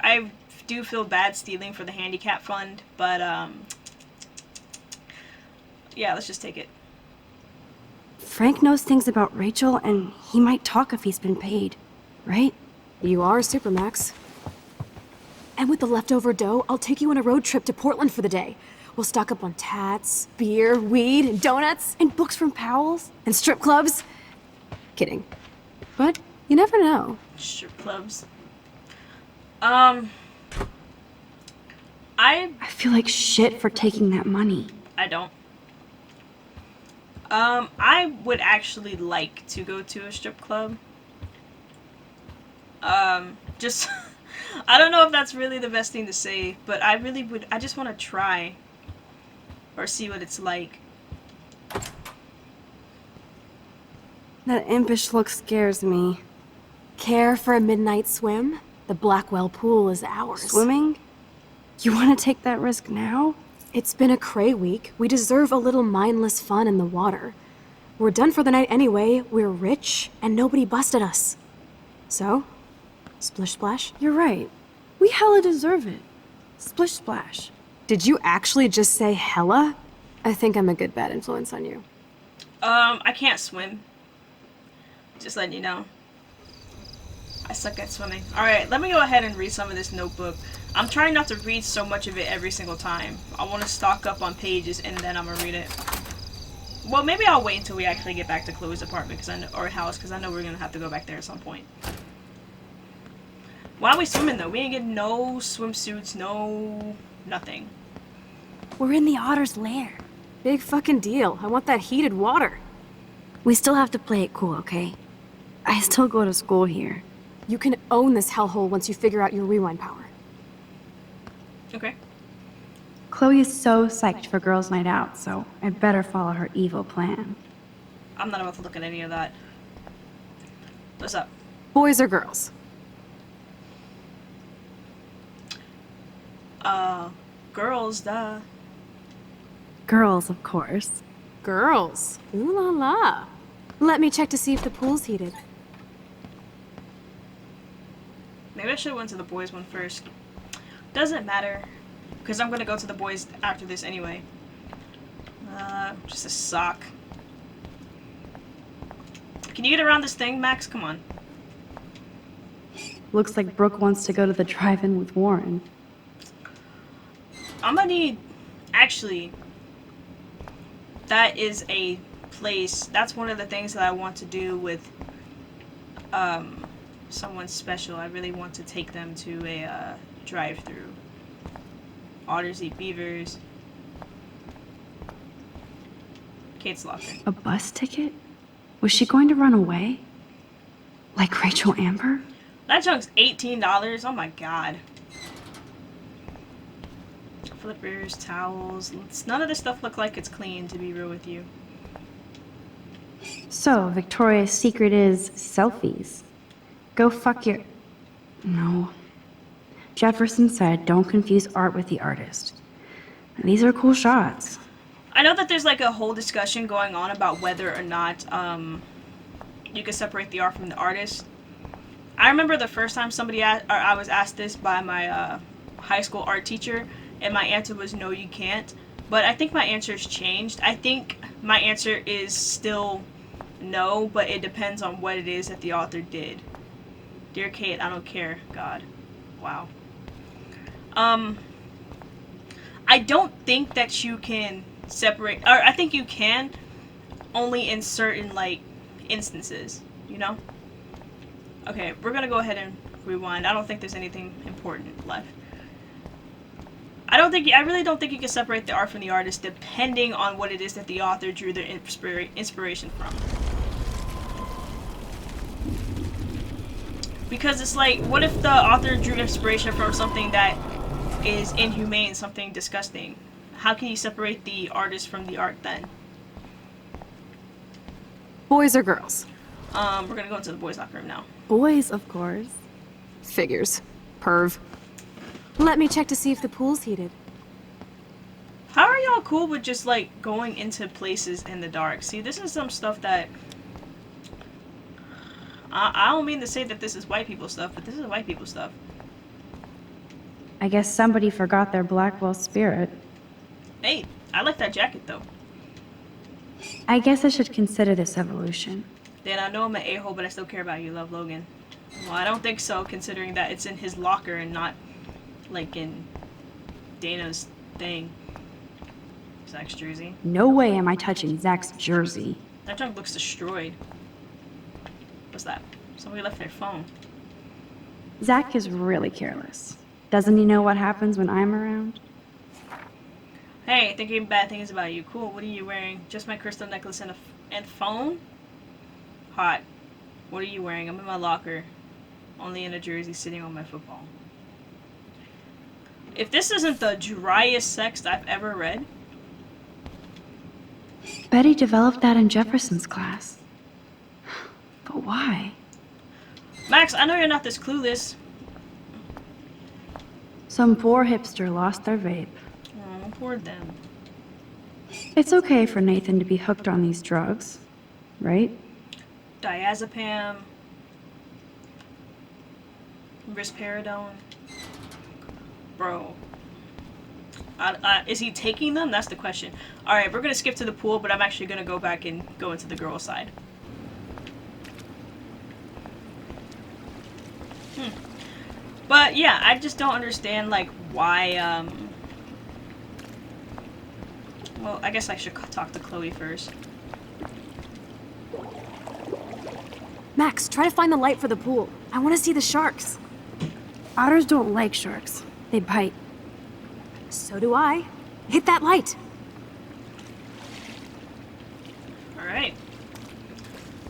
I do feel bad stealing for the handicap fund, but, yeah, let's just take it. Frank knows things about Rachel, and he might talk if he's been paid, right? You are Supermax. And with the leftover dough, I'll take you on a road trip to Portland for the day. We'll stock up on tats, beer, weed, and donuts. And books from Powell's? And strip clubs. Kidding. But you never know. Strip clubs. I feel like shit for taking that money. I don't. I would actually like to go to a strip club. Just, I don't know if that's really the best thing to say, but I really would, I just want to try. Or see what it's like. That impish look scares me. Care for a midnight swim? The Blackwell pool is ours. Swimming? You want to take that risk now? It's been a cray week. We deserve a little mindless fun in the water. We're done for the night anyway. We're rich, and nobody busted us. So, splish splash? You're right. We hella deserve it. Splish splash. Did you actually just say hella? I think I'm a good bad influence on you. I can't swim. Just letting you know. I suck at swimming. Alright, let me go ahead and read some of this notebook. I'm trying not to read so much of it every single time. I want to stock up on pages and then I'm gonna read it. Well, maybe I'll wait until we actually get back to Chloe's apartment or house, because I know we're gonna have to go back there at some point. Why are we swimming though? We ain't getting no swimsuits, no nothing. We're in the otter's lair. Big fucking deal. I want that heated water. We still have to play it cool, okay? I still go to school here. You can own this hellhole once you figure out your rewind power. Okay. Chloe is so psyched for girls' night out, so I better follow her evil plan. I'm not about to look at any of that. What's up? Boys or girls? Girls, duh. Girls, of course. Girls. Ooh la la. Let me check to see if the pool's heated. Maybe I should have went to the boys one first. Doesn't matter, because I'm gonna go to the boys after this anyway. Just a sock. Can you get around this thing, Max? Come on. Looks like Brooke wants to go to the drive-in with Warren. I'm gonna need... Actually, that is a place... That's one of the things that I want to do with someone special. I really want to take them to a drive-through. Otters eat beavers. Kate's locker. A bus ticket? Was she going to run away? Like Rachel Amber? That junk's $18. Oh my god. Flippers, towels. None of this stuff look like it's clean, to be real with you. So, Victoria's secret is selfies. Go fuck your... No. Jefferson said don't confuse art with the artist. These are cool shots. I know that there's like a whole discussion going on about whether or not you can separate the art from the artist. I remember the first time I was asked this by my high school art teacher, and my answer was no, you can't. But I think my answer's changed. I think my answer is still no, but it depends on what it is that the author did. Dear Kate, I don't care. God. Wow. I don't think that you can separate, or I think you can, only in certain, like, instances, you know? Okay, we're gonna go ahead and rewind. I don't think there's anything important left. I really don't think you can separate the art from the artist depending on what it is that the author drew their inspiration from. Because it's like, what if the author drew inspiration from something that is inhumane, something disgusting? How can you separate the artist from the art then? Boys or girls? We're gonna go into the boys' locker room now. Boys, of course. Figures. Perv. Let me check to see if the pool's heated. How are y'all cool with just like going into places in the dark? See, this is some stuff that I don't mean to say that this is white people stuff, but this is white people stuff. I guess somebody forgot their Blackwell spirit. Hey, I like that jacket though. I guess I should consider this evolution. Then I know I'm an a-hole, but I still care about you, Love Logan. Well, I don't think so, considering that it's in his locker and not like in Dana's thing. Zach's jersey. No way am I touching Zach's jersey. That junk looks destroyed. What's that? Somebody left their phone. Zach is really careless. Doesn't he know what happens when I'm around? Hey, thinking bad things about you. Cool, what are you wearing? Just my crystal necklace and phone? Hot. What are you wearing? I'm in my locker. Only in a jersey sitting on my football. If this isn't the driest sex I've ever read. Betty developed that in Jefferson's class. But why? Max, I know you're not this clueless. Some poor hipster lost their vape. Oh. toward them. It's okay for Nathan to be hooked on these drugs, right? Diazepam, risperidone. Bro. Is he taking them? That's the question. Alright, we're gonna skip to the pool, but I'm actually gonna go back and go into the girl's side. But yeah, I just don't understand, like, why, well, I guess I should talk to Chloe first. Max, try to find the light for the pool. I want to see the sharks. Otters don't like sharks. They bite. So do I. Hit that light. Alright.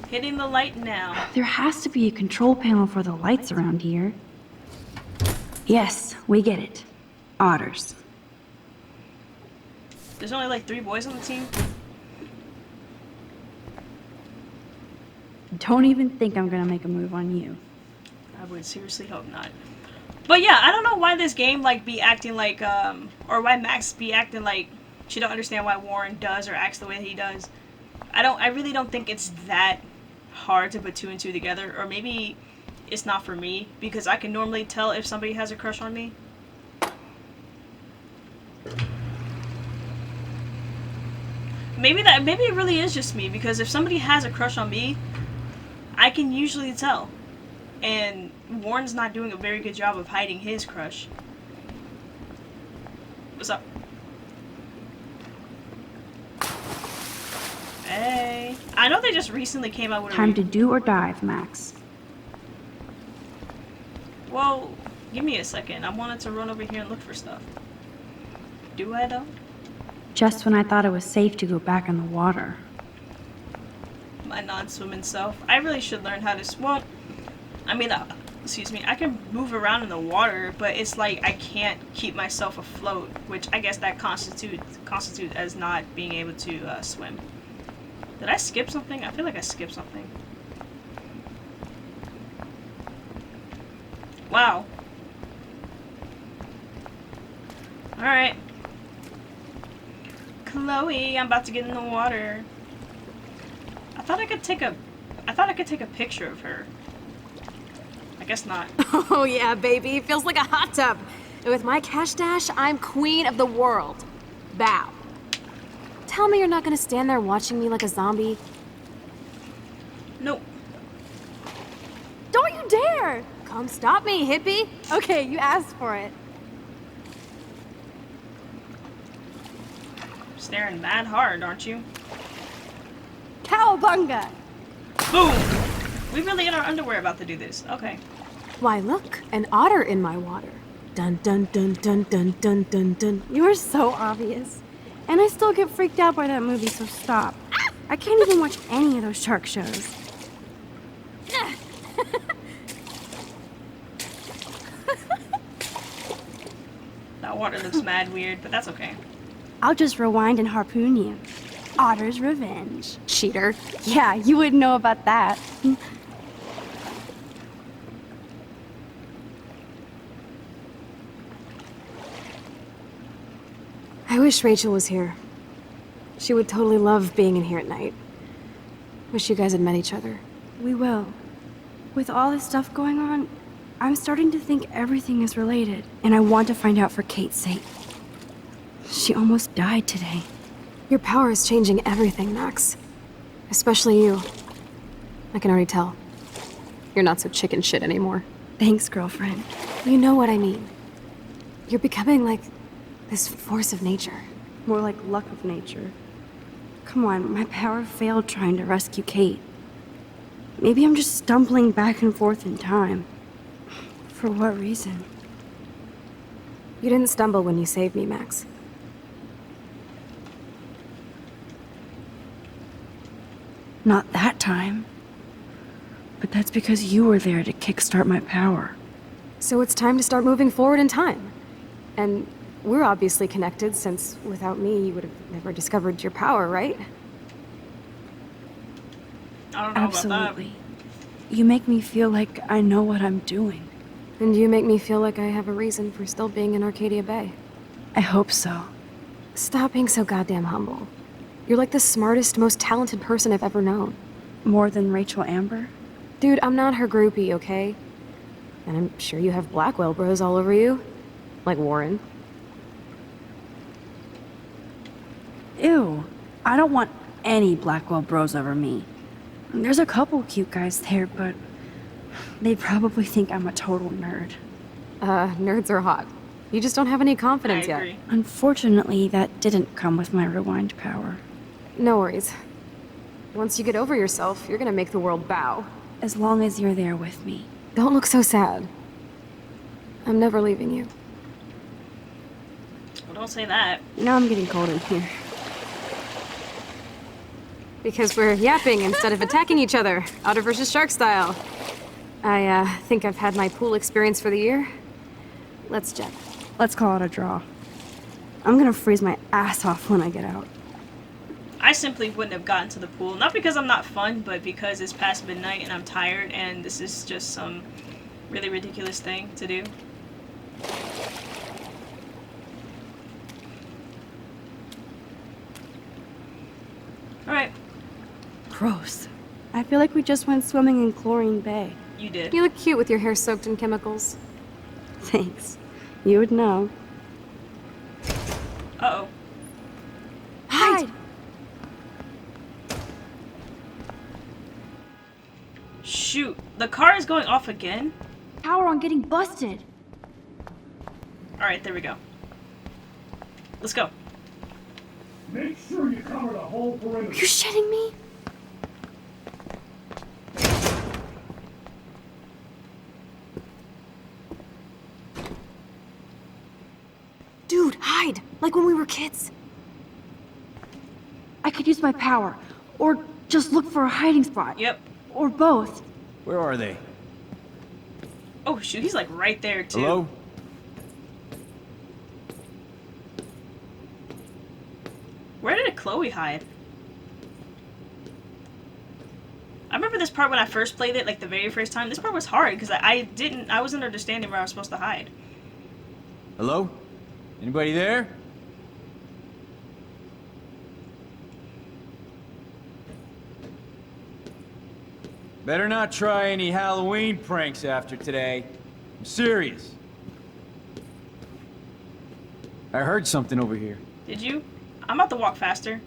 Hitting the light now. There has to be a control panel for the lights around here. Yes, we get it. Otters. There's only like 3 boys on the team. Don't even think I'm gonna make a move on you. I would seriously hope not. But yeah, I don't know why this game like be acting like or why Max be acting like she don't understand why Warren does or acts the way he does. I really don't think it's that hard to put 2 and 2 together, or maybe it's not for me because I can normally tell if somebody has a crush on me. Maybe it really is just me, because if somebody has a crush on me, I can usually tell. And Warren's not doing a very good job of hiding his crush. What's up? Hey. I know they just recently came out with Time to do or dive, Max. Well, give me a second. I wanted to run over here and look for stuff. Do I, though? Just when I thought it was safe to go back in the water. My non-swimming self. I really should learn how to swim. Well, I mean, excuse me, I can move around in the water, but it's like I can't keep myself afloat, which I guess that constitutes as not being able to swim. Did I skip something? I feel like I skipped something. Wow. Alright. Chloe, I'm about to get in the water. I thought I could take a picture of her. I guess not. Oh yeah, baby. Feels like a hot tub. And with my cash dash, I'm queen of the world. Bow. Tell me you're not gonna stand there watching me like a zombie. Nope. Don't you dare! Come stop me, hippie. Okay, you asked for it. Staring mad hard, aren't you? Cowabunga! Boom! We really in our underwear about to do this. Okay. Why, look, an otter in my water. Dun dun dun dun dun dun dun dun. You're so obvious. And I still get freaked out by that movie, so stop. I can't even watch any of those shark shows. That water looks mad weird, but that's okay. I'll just rewind and harpoon you. Otter's revenge. Cheater. Yeah, you wouldn't know about that. I wish Rachel was here. She would totally love being in here at night. Wish you guys had met each other. We will. With all this stuff going on, I'm starting to think everything is related, and I want to find out for Kate's sake. She almost died today. Your power is changing everything, Max. Especially you. I can already tell. You're not so chicken shit anymore. Thanks, girlfriend. You know what I mean. You're becoming like this force of nature. More like luck of nature. Come on, my power failed trying to rescue Kate. Maybe I'm just stumbling back and forth in time. For what reason? You didn't stumble when you saved me, Max. Not that time. But that's because you were there to kickstart my power. So it's time to start moving forward in time. And we're obviously connected, since without me, you would have never discovered your power, right? I don't know Absolutely. about You make me feel like I know what I'm doing. And you make me feel like I have a reason for still being in Arcadia Bay. I hope so. Stop being so goddamn humble. You're like the smartest, most talented person I've ever known. More than Rachel Amber? Dude, I'm not her groupie, okay? And I'm sure you have Blackwell bros all over you. Like Warren. Ew. I don't want any Blackwell bros over me. There's a couple cute guys there, but they probably think I'm a total nerd. Nerds are hot. You just don't have any confidence I yet. agree. Unfortunately, that didn't come with my rewind power. No worries. Once you get over yourself, you're gonna make the world bow. As long as you're there with me. Don't look so sad. I'm never leaving you. Well, don't say that. Now I'm getting cold in here. Because we're yapping instead of attacking each other, Otter versus Shark style. I think I've had my pool experience for the year. Let's jet. Let's call it a draw. I'm gonna freeze my ass off when I get out. I simply wouldn't have gotten to the pool. Not because I'm not fun, but because it's past midnight and I'm tired and this is just some really ridiculous thing to do. Alright, Gross. I feel like we just went swimming in Chlorine Bay. you did. You look cute with your hair soaked in chemicals. Thanks. You would know. Uh-oh. Hide! Shoot, the car is going off again? Power on getting busted. Alright, there we go. Let's go. Make sure you cover the whole perimeter. Are you shitting me? Dude, hide! Like when we were kids. I could use my power. Or just look for a hiding spot. Yep. Or both. Where are they? Oh shoot, he's like right there too. Hello? Where did Chloe hide? I remember this part when I first played it, like the very first time. This part was hard because I wasn't understanding where I was supposed to hide. Hello? Anybody there? Better not try any Halloween pranks after today. I'm serious. I heard something over here. Did you? I'm about to walk faster.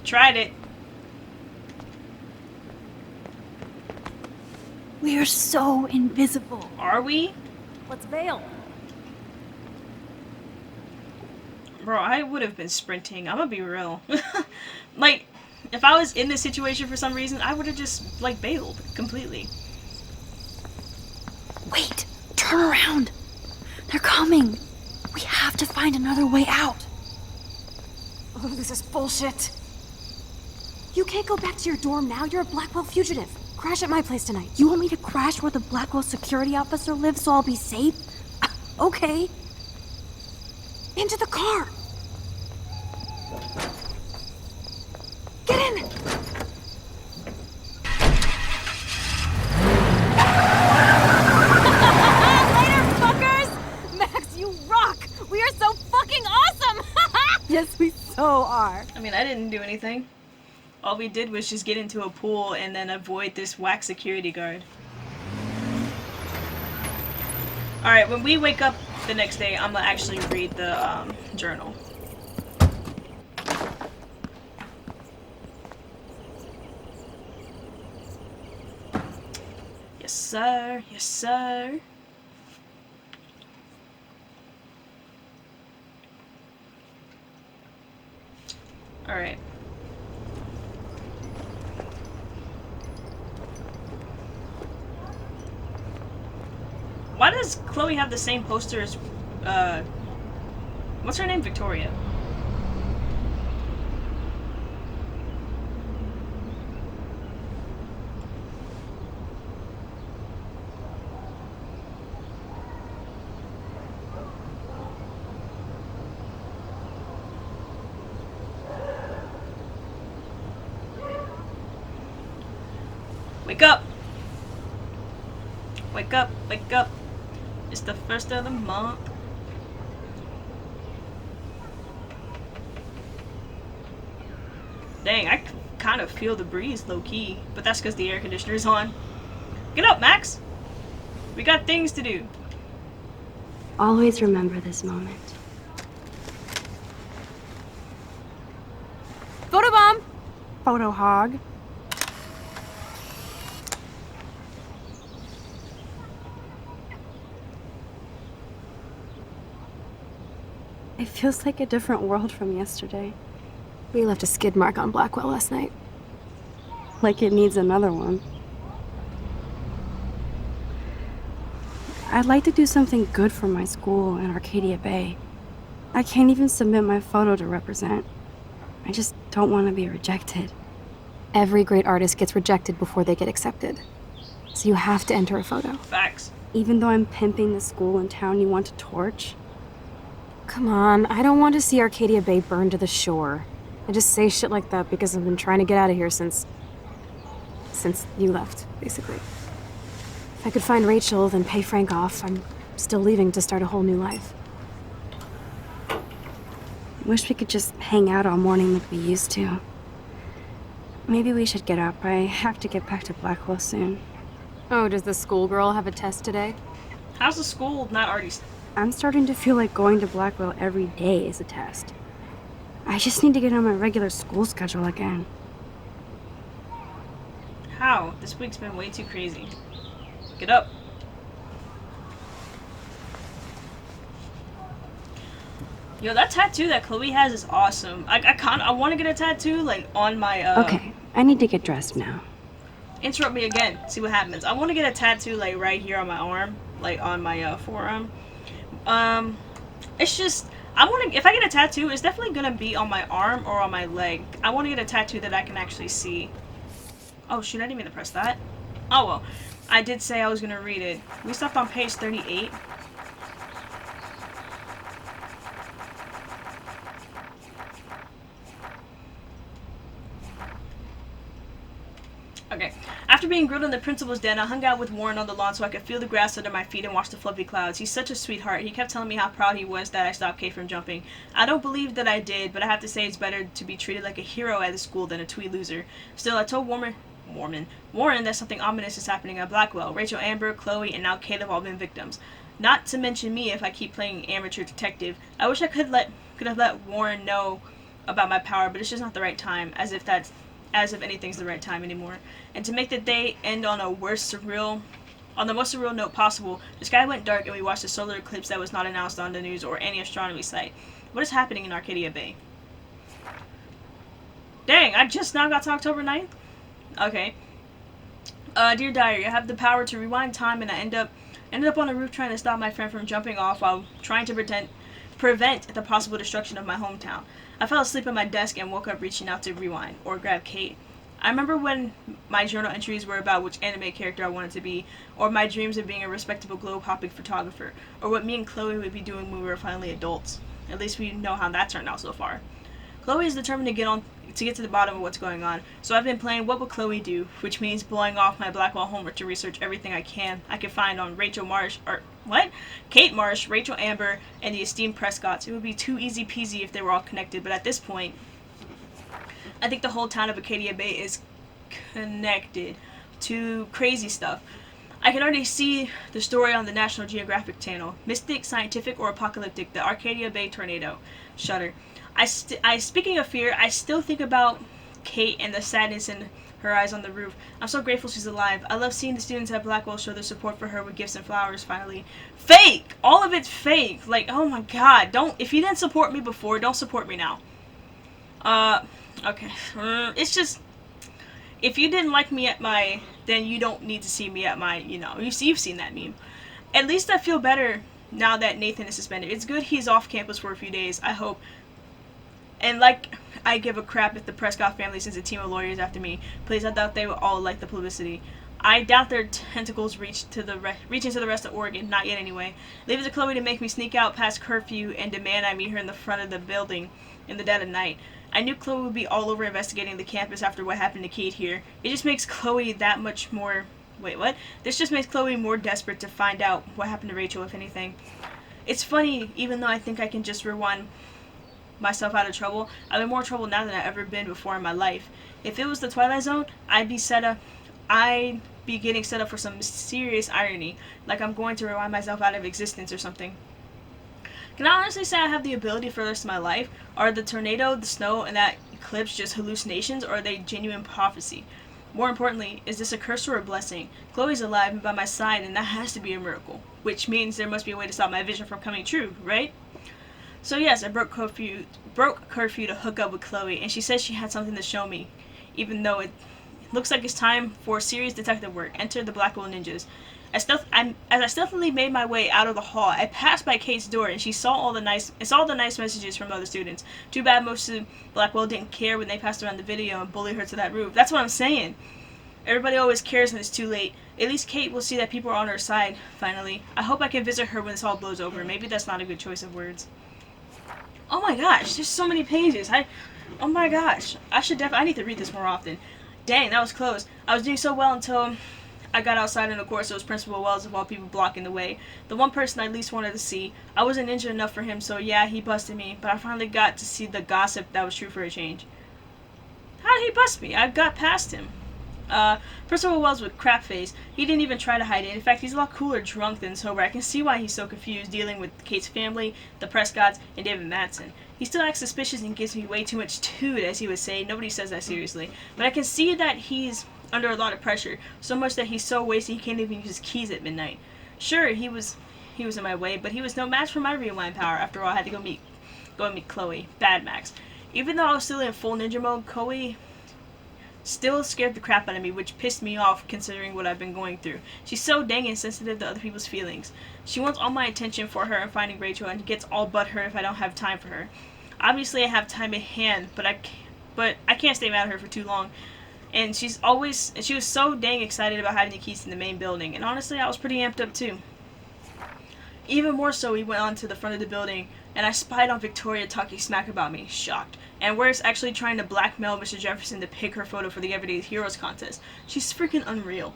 Tried it. We are so invisible. Are we? Let's bail. Bro, I would have been sprinting. I'm gonna be real. Like, if I was in this situation for some reason, I would have just, like, bailed completely. Wait, turn around. They're coming. We have to find another way out. Oh, this is bullshit. You can't go back to your dorm now. You're a Blackwell fugitive. Crash at my place tonight. You want me to crash where the Blackwell security officer lives so I'll be safe? Okay. Into the car. Get in. Later, fuckers! Max, you rock! We are so fucking awesome! Yes, we so are. I mean, I didn't do anything. All we did was just get into a pool and then avoid this whack security guard. Alright, when we wake up the next day, I'm gonna actually read the journal. Yes, sir. Yes, sir. Alright. Why does Chloe have the same poster as, what's her name? Victoria. Wake up! Wake up, wake up. It's the first of the month. Dang, I kind of feel the breeze low-key, but that's because the air conditioner's on. Get up, Max! We got things to do. Always remember this moment. Photobomb! Photo hog. It feels like a different world from yesterday. We left a skid mark on Blackwell last night. Like it needs another one. I'd like to do something good for my school in Arcadia Bay. I can't even submit my photo to represent. I just don't want to be rejected. Every great artist gets rejected before they get accepted. So you have to enter a photo. Facts. Even though I'm pimping the school in town you want to torch? Come on, I don't want to see Arcadia Bay burned to the shore. I just say shit like that because I've been trying to get out of here since you left, basically. If I could find Rachel, then pay Frank off, I'm still leaving to start a whole new life. Wish we could just hang out all morning like we used to. Maybe we should get up. I have to get back to Blackwell soon. Oh, does the schoolgirl have a test today? How's the school not already... I'm starting to feel like going to Blackwell every day is a test. I just need to get on my regular school schedule again. How? This week's been way too crazy. Get up. Yo, that tattoo that Chloe has is awesome. I want to get a tattoo, like, on my, Okay, I need to get dressed now. Interrupt me again. See what happens. I want to get a tattoo, like, right here on my arm. Like, on my, forearm. It's just... if I get a tattoo, it's definitely gonna be on my arm or on my leg. I want to get a tattoo that I can actually see. Oh, shoot, I didn't mean to press that. Oh, well. I did say I was gonna read it. We stopped on page 38. Okay. After being grilled in the principal's den, I hung out with Warren on the lawn so I could feel the grass under my feet and watch the fluffy clouds. He's such a sweetheart. He kept telling me how proud he was that I stopped Kate from jumping. I don't believe that I did, but I have to say it's better to be treated like a hero at the school than a twee loser. Still, I told Warren that something ominous is happening at Blackwell. Rachel, Amber, Chloe, and now Kate have all been victims. Not to mention me if I keep playing amateur detective. I wish I could have let Warren know about my power, but it's just not the right time, as if anything's the right time anymore. And to make the day end on the most surreal note possible, the sky went dark and we watched a solar eclipse that was not announced on the news or any astronomy site. What is happening in Arcadia Bay? Dang, I just now got to October 9th? Okay. Dear Diary, I have the power to rewind time and I ended up on the roof trying to stop my friend from jumping off while trying to prevent the possible destruction of my hometown. I fell asleep at my desk and woke up reaching out to rewind or grab Kate. I remember when my journal entries were about which anime character I wanted to be, or my dreams of being a respectable globe-hopping photographer, or what me and Chloe would be doing when we were finally adults. At least we know how that turned out so far. Chloe is determined to get to the bottom of what's going on, so I've been playing What Would Chloe Do, which means blowing off my Blackwell homework to research everything I can find on Kate Marsh, Rachel Amber, and the esteemed Prescotts. It would be too easy peasy if they were all connected, but at this point, I think the whole town of Arcadia Bay is connected to crazy stuff. I can already see the story on the National Geographic Channel. Mystic, scientific, or apocalyptic, the Arcadia Bay tornado. Shudder. Speaking of fear, I still think about Kate and the sadness in her eyes on the roof. I'm so grateful she's alive. I love seeing the students at Blackwell show their support for her with gifts and flowers finally. Fake! All of it's fake! Like, oh my god, if you didn't support me before, don't support me now. Okay. It's just, if you didn't like me then you don't need to see me at my, you've seen that meme. At least I feel better now that Nathan is suspended. It's good he's off campus for a few days, I hope. And I give a crap if the Prescott family sends a team of lawyers after me. Please, I doubt they would all like the publicity. I doubt their tentacles reaching to the rest of Oregon. Not yet, anyway. Leave it to Chloe to make me sneak out past curfew and demand I meet her in the front of the building in the dead of night. I knew Chloe would be all over investigating the campus after what happened to Kate here. It just makes Chloe that much more... Wait, what? This just makes Chloe more desperate to find out what happened to Rachel, if anything. It's funny, even though I think I can just rewind myself out of trouble. I'm in more trouble now than I've ever been before in my life. If it was the Twilight Zone, I'd be getting set up for some serious irony, like I'm going to rewind myself out of existence or something. Can I honestly say I have the ability for the rest of my life? Are the tornado, the snow, and that eclipse just hallucinations, or are they genuine prophecy? More importantly, is this a curse or a blessing? Chloe's alive and by my side, and that has to be a miracle. Which means there must be a way to stop my vision from coming true, right? So yes, I broke curfew to hook up with Chloe, and she says she had something to show me. Even though it looks like it's time for serious detective work, enter the Blackwell Ninjas. As I stealthily made my way out of the hall, I passed by Kate's door, and she saw the nice messages from other students. Too bad most of Blackwell didn't care when they passed around the video and bullied her to that roof. That's what I'm saying. Everybody always cares when it's too late. At least Kate will see that people are on her side, finally. I hope I can visit her when this all blows over. Maybe that's not a good choice of words. Oh my gosh, there's so many pages. Oh my gosh. I need to read this more often. Dang, that was close. I was doing so well until I got outside, and of course it was Principal Wells of all people blocking the way. The one person I least wanted to see. I wasn't ninja enough for him, so yeah, he busted me, but I finally got to see the gossip that was true for a change. How did he bust me? I got past him. Principal Wells with crap face. He didn't even try to hide it. In fact, he's a lot cooler drunk than sober. I can see why he's so confused dealing with Kate's family, the Prescotts, and David Madsen. He still acts suspicious and gives me way too much toot, as he would say. Nobody says that seriously. But I can see that he's under a lot of pressure, so much that he's so wasted he can't even use his keys at midnight. Sure, he was in my way, but he was no match for my rewind power. After all, I had to go and meet Chloe. Bad Max. Even though I was still in full ninja mode, Chloe still scared the crap out of me, which pissed me off considering what I've been going through. She's so dang insensitive to other people's feelings. She wants all my attention for her and finding Rachel, and gets all butthurt if I don't have time for her. Obviously, I have time at hand, but I can't stay mad at her for too long. And she was so dang excited about having the keys to the main building, and honestly, I was pretty amped up too. Even more so, we went on to the front of the building, and I spied on Victoria talking smack about me, shocked. And Where's actually trying to blackmail Mr. Jefferson to pick her photo for the Everyday Heroes contest. She's freaking unreal.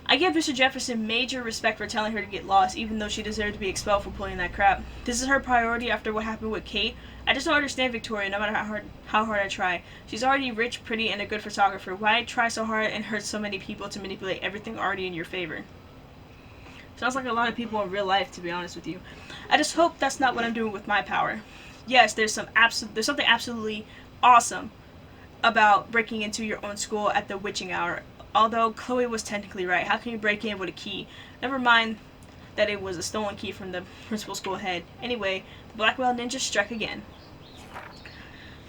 I give Mr. Jefferson major respect for telling her to get lost, even though she deserved to be expelled for pulling that crap. This is her priority after what happened with Kate. I just don't understand Victoria, no matter how hard I try. She's already rich, pretty, and a good photographer. Why try so hard and hurt so many people to manipulate everything already in your favor? Sounds like a lot of people in real life, to be honest with you. I just hope that's not what I'm doing with my power. Yes, there's something absolutely awesome about breaking into your own school at the witching hour. Although Chloe was technically right. How can you break in with a key? Never mind that it was a stolen key from the principal school head. Anyway, the Blackwell ninjas struck again.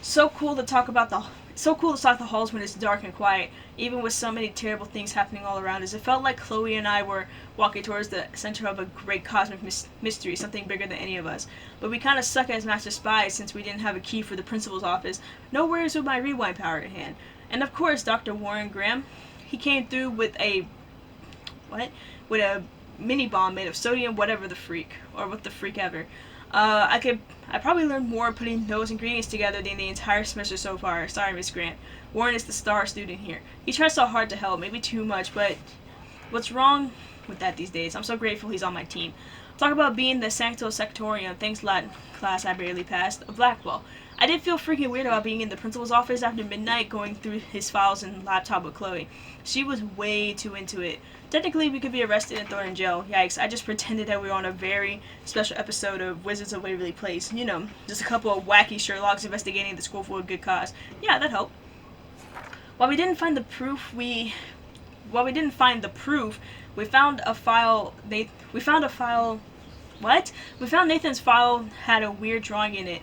So cool to talk the halls when it's dark and quiet, even with so many terrible things happening all around us. It felt like Chloe and I were walking towards the center of a great cosmic mystery, something bigger than any of us. But we kind of suck as master spies since we didn't have a key for the principal's office. No worries with my rewind power at hand. And of course, Dr. Warren Graham, he came through with a mini bomb made of sodium, whatever the freak, or what the freak ever. I probably learned more putting those ingredients together than the entire semester so far. Sorry, Miss Grant. Warren is the star student here. He tries so hard to help, maybe too much, but what's wrong with that these days? I'm so grateful he's on my team. Talk about being the Sancto Sectorium, thanks Latin class I barely passed, of Blackwell. I did feel freaking weird about being in the principal's office after midnight going through his files and laptop with Chloe. She was way too into it. Technically, we could be arrested and thrown in jail. Yikes, I just pretended that we were on a very special episode of Wizards of Waverly Place. You know, just a couple of wacky Sherlocks investigating the school for a good cause. Yeah, that helped. While we didn't find the proof, we found a file. We found Nathan's file had a weird drawing in it,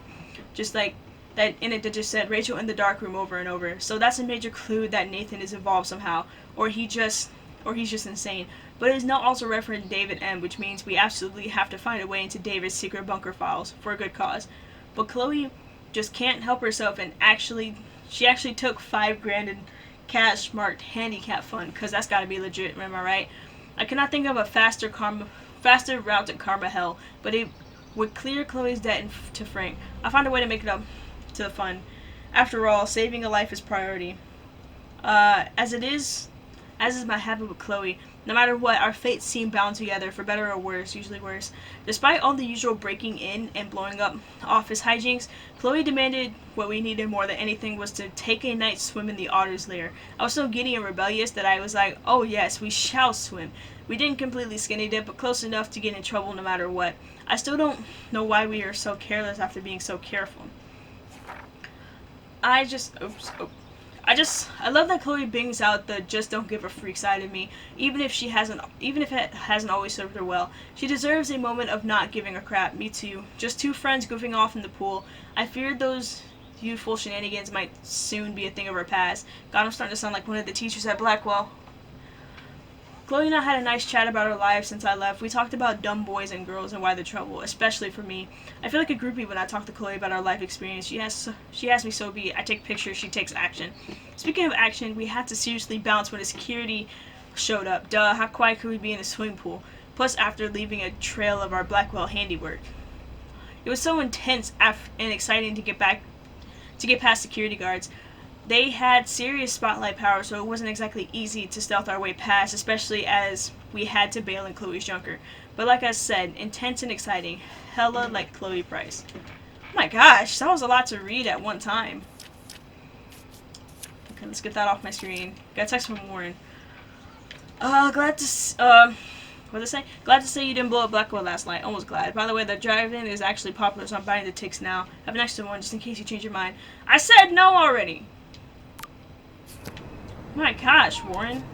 just like that in it that just said Rachel in the dark room over and over. So that's a major clue that Nathan is involved somehow, or he's just insane. But it is now also referenced David M, which means we absolutely have to find a way into David's secret bunker files for a good cause. But Chloe just can't help herself, and she actually took $5,000 in cash marked handicap fund, because that's gotta be legit, am I right? I cannot think of a faster route to karma hell, but it would clear Chloe's debt to Frank. I found a way to make it up to the fund. After all, saving a life is priority. As it is, As is my habit with Chloe, no matter what, our fates seem bound together, for better or worse, usually worse. Despite all the usual breaking in and blowing up office hijinks, Chloe demanded what we needed more than anything was to take a night swim in the Otter's Lair. I was so giddy and rebellious that I was like, oh yes, we shall swim. We didn't completely skinny dip, but close enough to get in trouble no matter what. I still don't know why we are so careless after being so careful. I love that Chloe brings out the just don't give a freak side of me, even if it hasn't always served her well. She deserves a moment of not giving a crap. Me too. Just two friends goofing off in the pool. I feared those youthful shenanigans might soon be a thing of her past. God, I'm starting to sound like one of the teachers at Blackwell. Chloe and I had a nice chat about our lives since I left. We talked about dumb boys and girls and why they're trouble, especially for me. I feel like a groupie when I talk to Chloe about our life experience. She asks me so be it. I take pictures, she takes action. Speaking of action, we had to seriously bounce when a security showed up. Duh, how quiet could we be in a swimming pool? Plus after leaving a trail of our Blackwell handiwork. It was so intense and exciting to get past security guards. They had serious spotlight power, so it wasn't exactly easy to stealth our way past, especially as we had to bail in Chloe's junker. But like I said, intense and exciting. Hella like Chloe Price. Oh my gosh, that was a lot to read at one time. Okay, let's get that off my screen. Got a text from Warren. What did it say? Glad to say you didn't blow up Blackwell last night. Almost glad. By the way, the drive-in is actually popular, so I'm buying the tickets now. I have an extra one just in case you change your mind. I said no already! My gosh, Warren.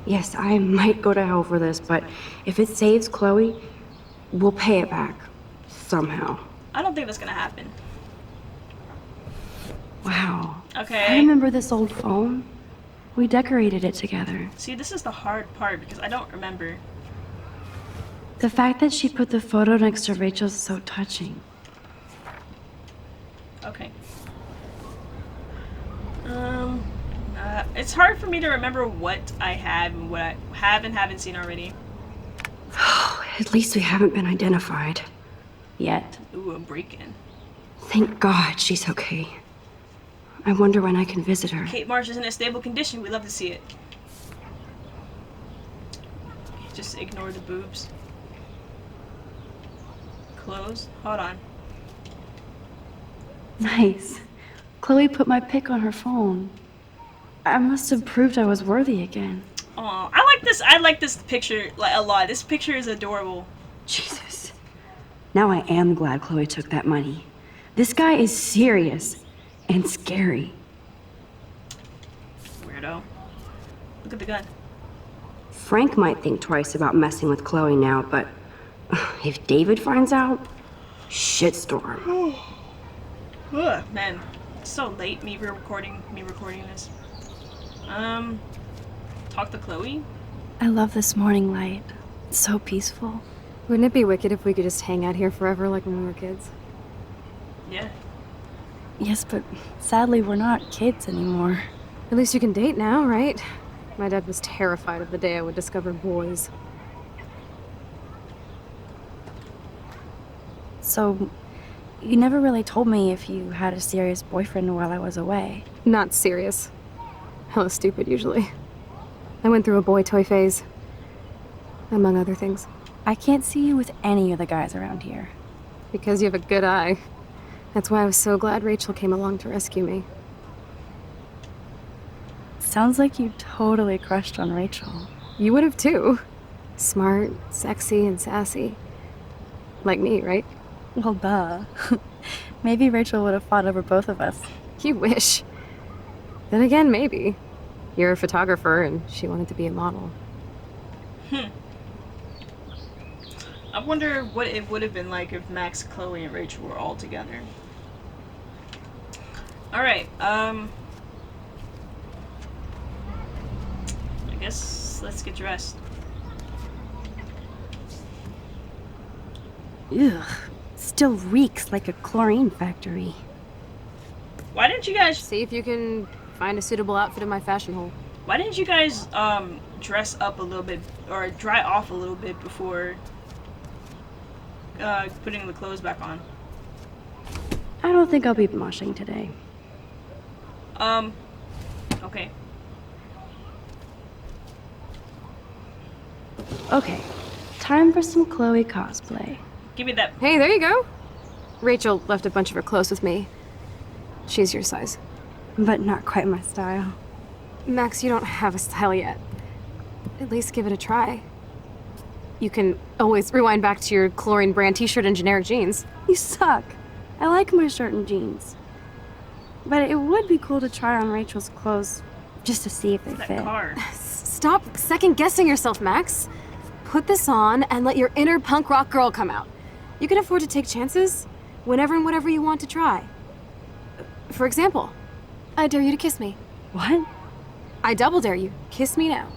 Yes, I might go to hell for this, but if it saves Chloe, we'll pay it back. Somehow. I don't think that's gonna happen. Wow. Okay. I remember this old phone. We decorated it together. See, this is the hard part because I don't remember. The fact that she put the photo next to Rachel's is so touching. Okay. It's hard for me to remember what I have and what I have and haven't seen already. At least we haven't been identified. Yet. Ooh, a break-in. Thank God she's okay. I wonder when I can visit her. Kate Marsh is in a stable condition. We love to see it. Just ignore the boobs. Close. Hold on. Nice. Chloe put my pic on her phone. I must have proved I was worthy again. Aw, I like this picture like a lot. This picture is adorable. Jesus. Now I am glad Chloe took that money. This guy is serious and scary. Weirdo. Look at the gun. Frank might think twice about messing with Chloe now, but if David finds out, shitstorm. Ugh, man. It's so late me recording this. Talk to Chloe? I love this morning light. It's so peaceful. Wouldn't it be wicked if we could just hang out here forever like when we were kids? Yeah. Yes, but sadly we're not kids anymore. At least you can date now, right? My dad was terrified of the day I would discover boys. So, you never really told me if you had a serious boyfriend while I was away. Not serious. Hella stupid, usually. I went through a boy toy phase. Among other things. I can't see you with any of the guys around here. Because you have a good eye. That's why I was so glad Rachel came along to rescue me. Sounds like you totally crushed on Rachel. You would have too. Smart, sexy, and sassy. Like me, right? Well, duh. Maybe Rachel would have fought over both of us. You wish. Then again, maybe. You're a photographer and she wanted to be a model. I wonder what it would have been like if Max, Chloe, and Rachel were all together. Alright, I guess let's get dressed. Ugh. Still reeks like a chlorine factory. Why didn't you guys see if you can find a suitable outfit in my fashion hole? Why didn't you guys dress up a little bit or dry off a little bit before putting the clothes back on? I don't think I'll be moshing today. Okay. Okay, time for some Chloe cosplay. Give me that. Hey, there you go. Rachel left a bunch of her clothes with me. She's your size. But not quite my style. Max, you don't have a style yet. At least give it a try. You can always rewind back to your chlorine brand t-shirt and generic jeans. You suck. I like my shirt and jeans. But it would be cool to try on Rachel's clothes just to see if they That fit. car. Stop second-guessing yourself, Max. Put this on and let your inner punk rock girl come out. You can afford to take chances whenever and whatever you want to try. For example, I dare you to kiss me. What? I double dare you. Kiss me now.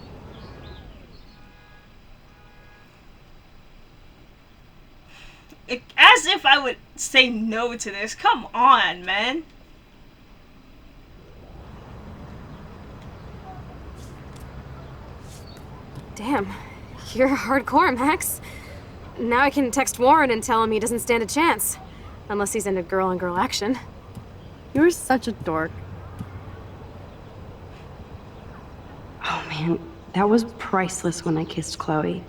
As if I would say no to this. Come on, man. Damn, you're hardcore, Max. Now I can text Warren and tell him he doesn't stand a chance. Unless he's into girl-on-girl action. You're such a dork. Oh man, that was priceless when I kissed Chloe.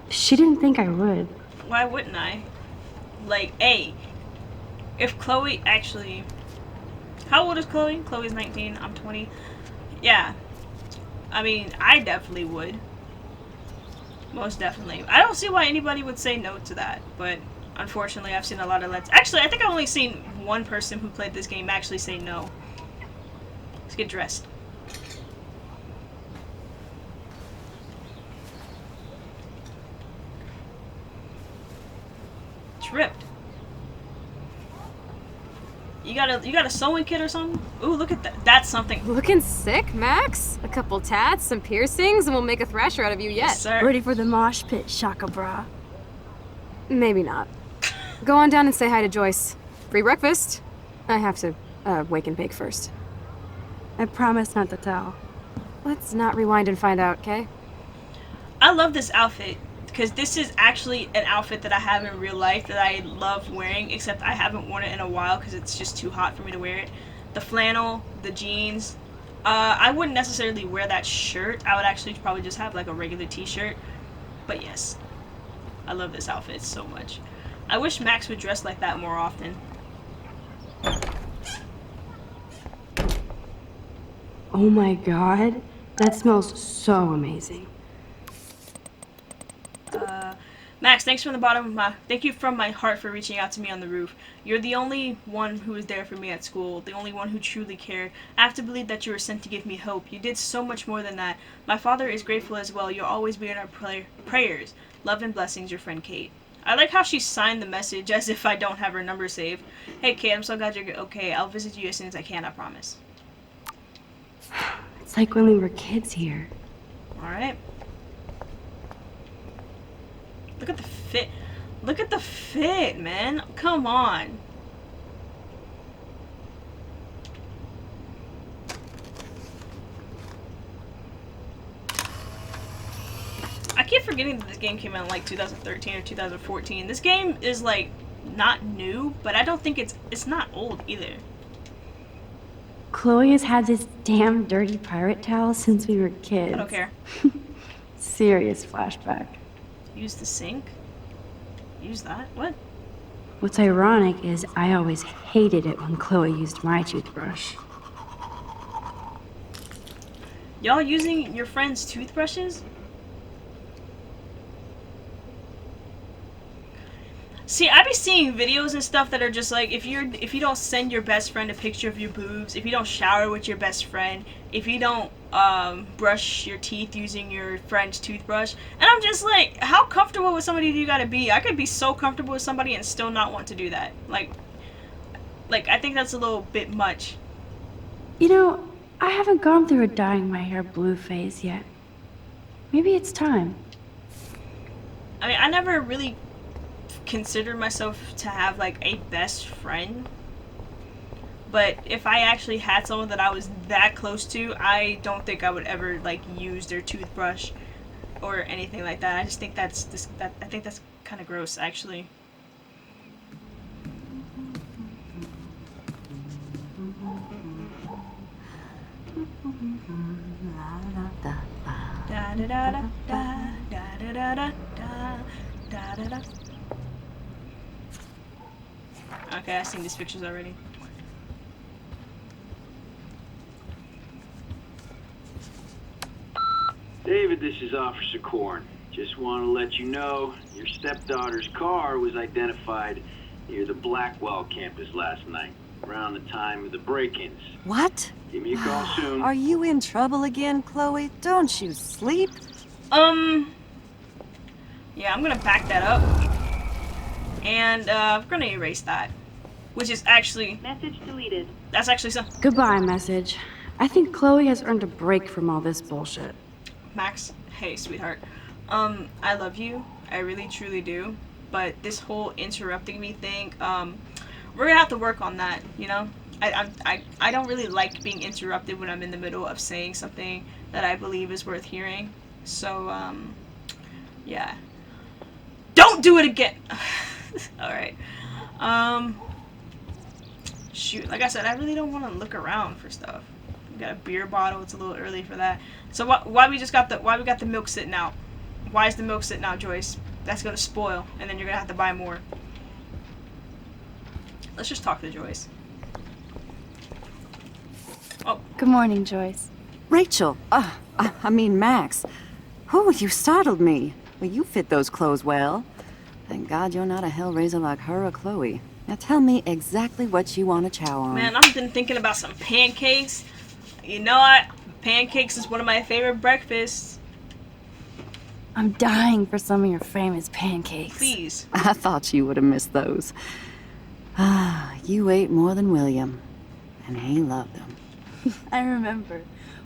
She didn't think I would. Why wouldn't I? Like, A, if Chloe actually... How old is Chloe? Chloe's 19, I'm 20. Yeah. I mean, I definitely would. Most definitely. I don't see why anybody would say no to that, but unfortunately I've seen a lot of let's... Actually, I think I've only seen one person who played this game actually say no. Let's get dressed. Tripped. You got a sewing kit or something? Ooh, look at that. That's something. Looking sick, Max? A couple tats, some piercings, and we'll make a thrasher out of you yet. Yes, sir. Ready for the mosh pit, Shaka Bra. Maybe not. Go on down and say hi to Joyce. Free breakfast. I have to wake and bake first. I promise not to tell. Let's not rewind and find out, okay? I love this outfit because this is actually an outfit that I have in real life that I love wearing, except I haven't worn it in a while because it's just too hot for me to wear it. The flannel, the jeans. I wouldn't necessarily wear that shirt. I would actually probably just have like a regular t-shirt. But yes, I love this outfit so much. I wish Max would dress like that more often. Oh my god, that smells so amazing. Max, thank you from my heart for reaching out to me on the roof. You're the only one who was there for me at school, the only one who truly cared. I have to believe that you were sent to give me hope. You did so much more than that. My father is grateful as well. You'll always be in our prayers. Love and blessings, your friend Kate. I like how she signed the message as if I don't have her number saved. Hey Kate, I'm so glad you're okay. I'll visit you as soon as I can, I promise. It's like when we were kids here. Alright. Look at the fit. Look at the fit, man. Come on. I keep forgetting that this game came out in like 2013 or 2014. This game is like not new, but I don't think it's not old either. Chloe has had this damn dirty pirate towel since we were kids. I don't care. Serious flashback. Use the sink? Use that? What? What's ironic is I always hated it when Chloe used my toothbrush. Y'all using your friends' toothbrushes? See, I be seeing videos and stuff that are just like, if you don't send your best friend a picture of your boobs, if you don't shower with your best friend, if you don't brush your teeth using your friend's toothbrush, and I'm just like, how comfortable with somebody do you gotta be? I could be so comfortable with somebody and still not want to do that. Like I think that's a little bit much. You know, I haven't gone through a dyeing my hair blue phase yet. Maybe it's time. I mean, I never really considered myself to have like a best friend, but if I actually had someone that I was that close to, I don't think I would ever like use their toothbrush or anything like that. I just think I think that's kind of gross, actually. Da da da da da da da da da da da da. Okay, I've seen these pictures already. David, this is Officer Korn. Just want to let you know your stepdaughter's car was identified near the Blackwell campus last night, around the time of the break-ins. What? Give me a call soon. Are you in trouble again, Chloe? Don't you sleep? Yeah, I'm gonna back that up. And, we're gonna erase that. Which is actually... Message deleted. That's actually some... Goodbye, message. I think Chloe has earned a break from all this bullshit. Max, hey, sweetheart. I love you. I really, truly do. But this whole interrupting me thing, we're gonna have to work on that, you know? I don't really like being interrupted when I'm in the middle of saying something that I believe is worth hearing. So, yeah. Don't do it again! Alright. Shoot, like I said, I really don't want to look around for stuff. We got a beer bottle, it's a little early for that. So why we got the milk sitting out? Why is the milk sitting out, Joyce? That's gonna spoil, and then you're gonna have to buy more. Let's just talk to Joyce. Oh. Good morning, Joyce. Rachel, I mean Max. Oh, you startled me. Well, you fit those clothes well. Thank God you're not a hellraiser like her or Chloe. Now tell me exactly what you want to chow on. Man, I've been thinking about some pancakes. You know what? Pancakes is one of my favorite breakfasts. I'm dying for some of your famous pancakes. Please. I thought you would have missed those. Ah, you ate more than William, and he loved them. I remember.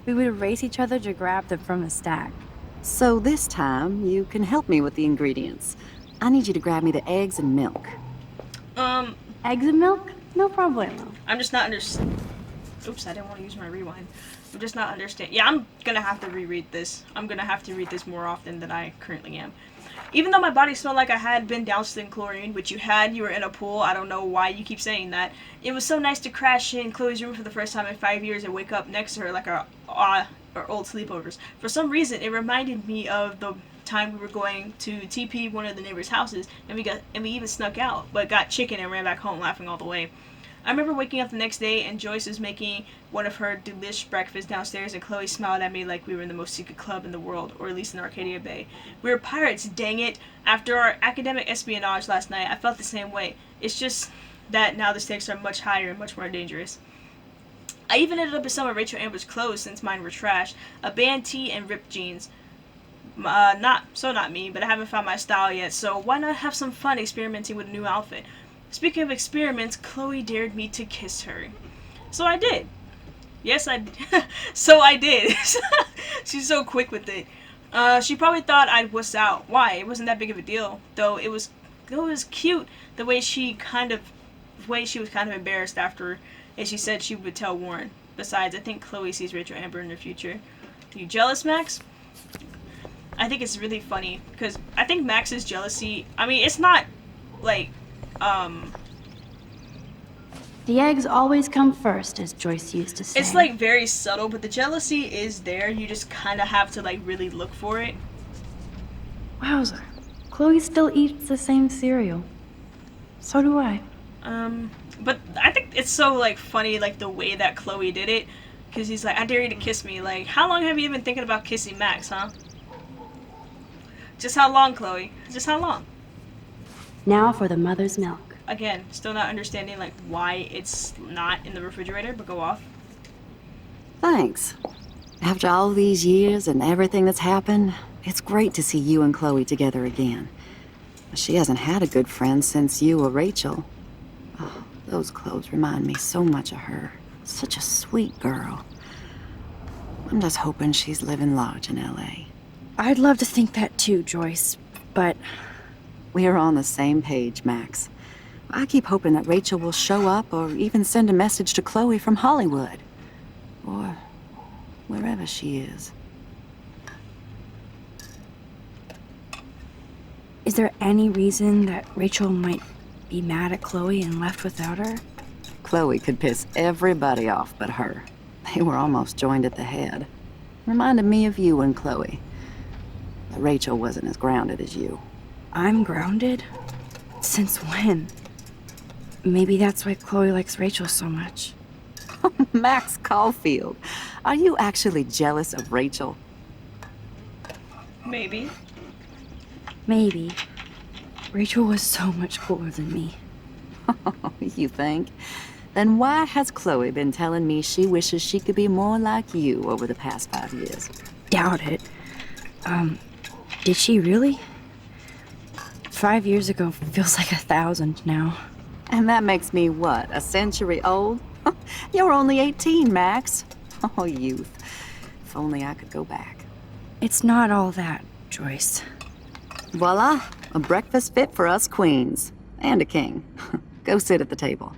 We would race each other to grab them from the stack. So this time, you can help me with the ingredients. I need you to grab me the eggs and milk. Eggs and milk? No problemo. I'm just not Oops, I didn't want to use my rewind. I'm just not understanding. Yeah, I'm gonna have to reread this. I'm gonna have to read this more often than I currently am. Even though my body smelled like I had been doused in chlorine, which you had, you were in a pool. I don't know why you keep saying that. It was so nice to crash in Chloe's room for the first time in 5 years and wake up next to her like our old sleepovers. For some reason, it reminded me of the time we were going to TP one of the neighbors' houses, and we even snuck out, but got chicken and ran back home laughing all the way. I remember waking up the next day and Joyce was making one of her delicious breakfasts downstairs, and Chloe smiled at me like we were in the most secret club in the world, or at least in Arcadia Bay. We were pirates, dang it! After our academic espionage last night, I felt the same way. It's just that now the stakes are much higher and much more dangerous. I even ended up in some of Rachel Amber's clothes since mine were trashed. A band tee and ripped jeans. Not me, but I haven't found my style yet, so why not have some fun experimenting with a new outfit? Speaking of experiments, Chloe dared me to kiss her. So I did. Yes, so I did. She's so quick with it. She probably thought I'd wuss out. Why? It wasn't that big of a deal. Though it was cute the way she was kind of embarrassed after, and she said she would tell Warren. Besides, I think Chloe sees Rachel Amber in the future. Are you jealous, Max? I think it's really funny because I think Max's jealousy, I mean, it's not like The eggs always come first, as Joyce used to say. It's like very subtle, but the jealousy is there. You just kind of have to like really look for it. Wowzer. Chloe still eats the same cereal. So do I. But I think it's so like funny, like the way that Chloe did it, because he's like, I dare you to kiss me. Like, how long have you been thinking about kissing Max, huh? Just how long, Chloe? Just how long? Now for the mother's milk. Again, still not understanding like why it's not in the refrigerator, but go off. Thanks. After all these years and everything that's happened, it's great to see you and Chloe together again. She hasn't had a good friend since you or Rachel. Oh, those clothes remind me so much of her. Such a sweet girl. I'm just hoping she's living large in L.A. I'd love to think that too, Joyce, but... We're on the same page, Max. I keep hoping that Rachel will show up or even send a message to Chloe from Hollywood. Or wherever she is. Is there any reason that Rachel might be mad at Chloe and left without her? Chloe could piss everybody off but her. They were almost joined at the head. Reminded me of you and Chloe. that Rachel wasn't as grounded as you. I'm grounded? Since when? Maybe that's why Chloe likes Rachel so much. Max Caulfield, are you actually jealous of Rachel? Maybe. Maybe. Rachel was so much cooler than me. You think? Then why has Chloe been telling me she wishes she could be more like you over the past 5 years? Doubt it. Did she really? 5 years ago feels like 1,000 now. And that makes me what, a century old? You're only 18, Max. Oh, youth. If only I could go back. It's not all that, Joyce. Voila, a breakfast fit for us queens. And a king. Go sit at the table.